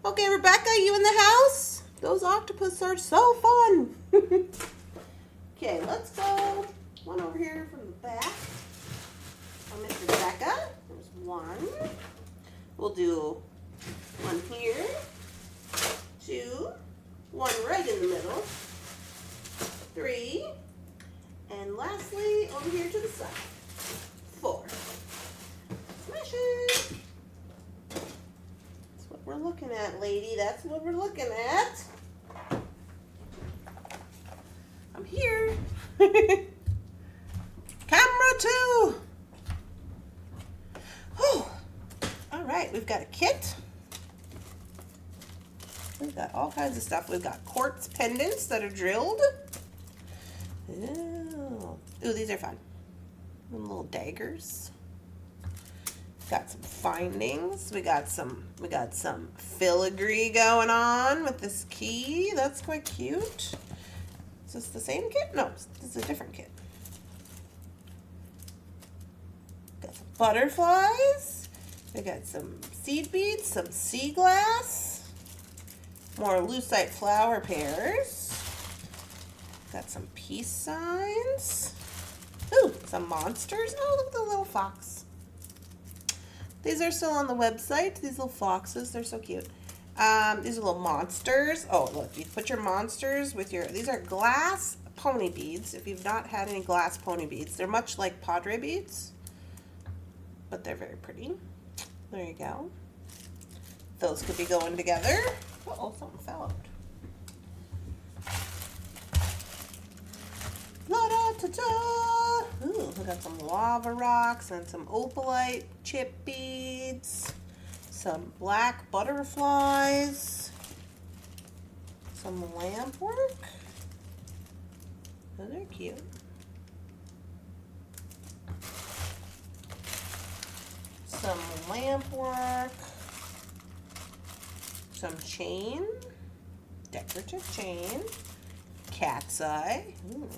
Okay, Rebecca, you in the house? Those octopus are so fun. Okay, let's go. One over here from the back. Oh, Miss Rebecca. There's 1. We'll do 1 here. 2. 1 right in the middle. 3. And lastly, over here to the side. 4. Smash it. That's what we're looking at, lady. That's what we're looking at. I'm here. Camera 2. Whew. All right, we've got a kit. We've got all kinds of stuff. We've got quartz pendants that are drilled. Ooh, these are fun. Little daggers. Got some findings. We got some filigree going on with this key. That's quite cute. Is this the same kit? No, this is a different kit. Got some butterflies. We got some seed beads, some sea glass, more lucite flower pairs. Got some peace signs. Ooh, some monsters. Oh, look at the little fox. These are still on the website. These little foxes, they're so cute. These are little monsters. Oh, look, you put your monsters with your, these are glass pony beads. If you've not had any glass pony beads, they're much like Padre beads, but they're very pretty. There you go. Those could be going together. Uh-oh, something fell out. La-da-ta-ta! Ooh, we got some lava rocks and some opalite chip beads, some black butterflies, some lamp work. Oh, they're cute. Some lamp work, some chain, decorative chain, cat's eye. Ooh.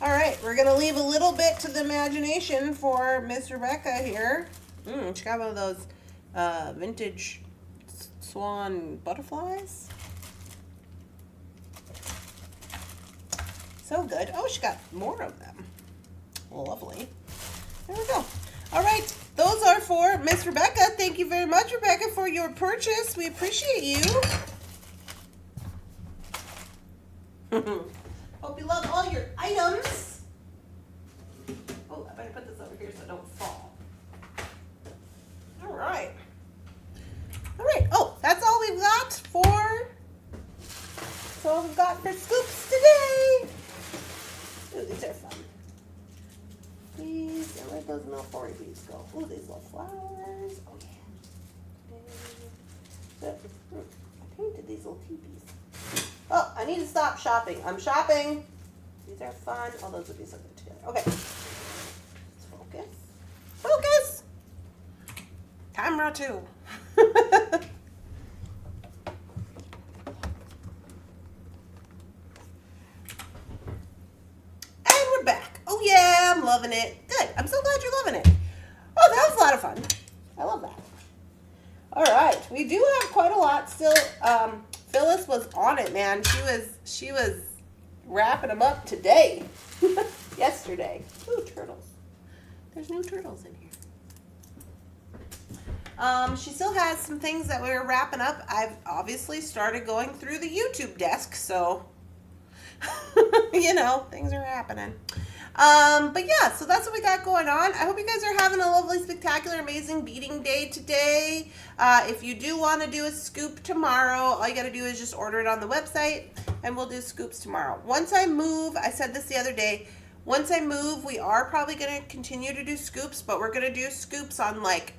All right, we're gonna leave a little bit to the imagination for Miss Rebecca here. She got one of those vintage swan butterflies. So good. Oh, she got more of them. Lovely. There we go. All right, those are for Miss Rebecca. Thank you very much, Rebecca, for your purchase. We appreciate you. Hope you love all your items. Oh, I better put this over here so I don't fall. All right. All right. Oh, that's all we've got for. That's all we've got for scoops today. Ooh, these are fun. These, and where those little 40 beads go? Ooh, these little flowers. Oh yeah. I painted these little teepees. Oh, I need to stop shopping. I'm shopping. These are fun. Oh, those would be so good together. Okay. Let's focus. Focus! Camera 2. And we're back. Oh, yeah, I'm loving it. Good. I'm so glad you're loving it. Oh, that was a lot of fun. I love that. All right. We do have quite a lot still. Phyllis was on it, man. She was wrapping them up today. Yesterday. Ooh, turtles. There's new turtles in here. She still has some things that we were wrapping up. I've obviously started going through the YouTube desk, so you know, things are happening. But yeah, so that's what we got going on. I hope you guys are having a lovely, spectacular, amazing beading day today. If you do want to do a scoop tomorrow, all you got to do is just order it on the website and we'll do scoops tomorrow. Once I move, I said this the other day, once I move, we are probably going to continue to do scoops, but we're going to do scoops on like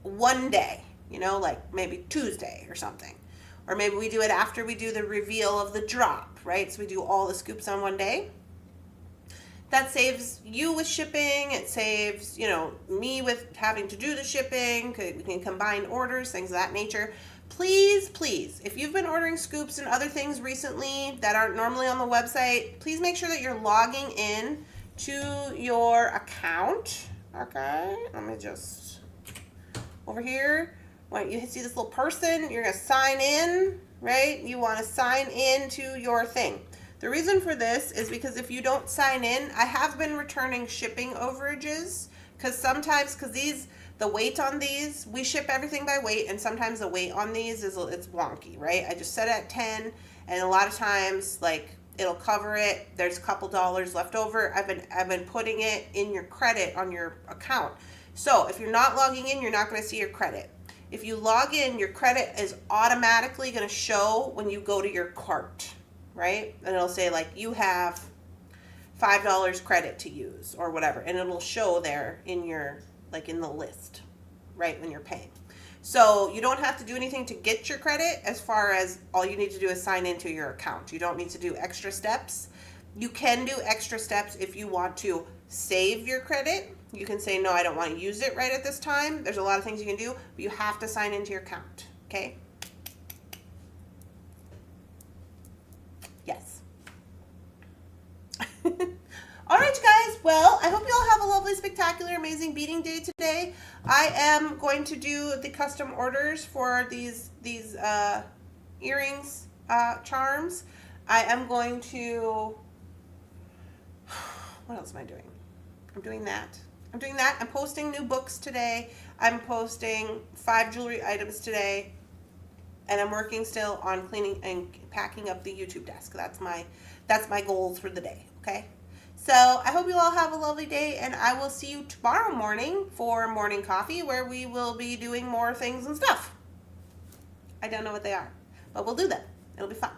one day, you know, like maybe Tuesday or something. Or maybe we do it after we do the reveal of the drop, right? So we do all the scoops on one day. That saves you with shipping. It saves, you know, me with having to do the shipping. We can combine orders, things of that nature. Please, please, if you've been ordering scoops and other things recently that aren't normally on the website, please make sure that you're logging in to your account. Okay, let me just, over here, when you see this little person, you're going to sign in, right? You want to sign in to your thing. The reason for this is because if you don't sign in, I have been returning shipping overages because sometimes, the weight on these, we ship everything by weight, and sometimes the weight on these it's wonky, right? I just set it at 10, and a lot of times, like, it'll cover it. There's a couple dollars left over. I've been putting it in your credit on your account. So if you're not logging in, you're not going to see your credit. If you log in, your credit is automatically going to show when you go to your cart. Right? And it'll say like you have $5 credit to use or whatever, and it'll show there in your, like in the list, right, when you're paying. So you don't have to do anything to get your credit, as far as all you need to do is sign into your account. You don't need to do extra steps. You can do extra steps if you want to save your credit. You can say, no, I don't want to use it right at this time. There's a lot of things you can do, but you have to sign into your account, okay? Yes. All right, you guys. Well, I hope you all have a lovely, spectacular, amazing beading day today. I am going to do the custom orders for these earrings charms. I am going to... What else am I doing? I'm doing that. I'm posting new books today. I'm posting 5 jewelry items today. And I'm working still on cleaning and packing up the YouTube desk. That's my goals for the day, okay? So I hope you all have a lovely day, and I will see you tomorrow morning for morning coffee, where we will be doing more things and stuff. I don't know what they are, but we'll do them. It'll be fun.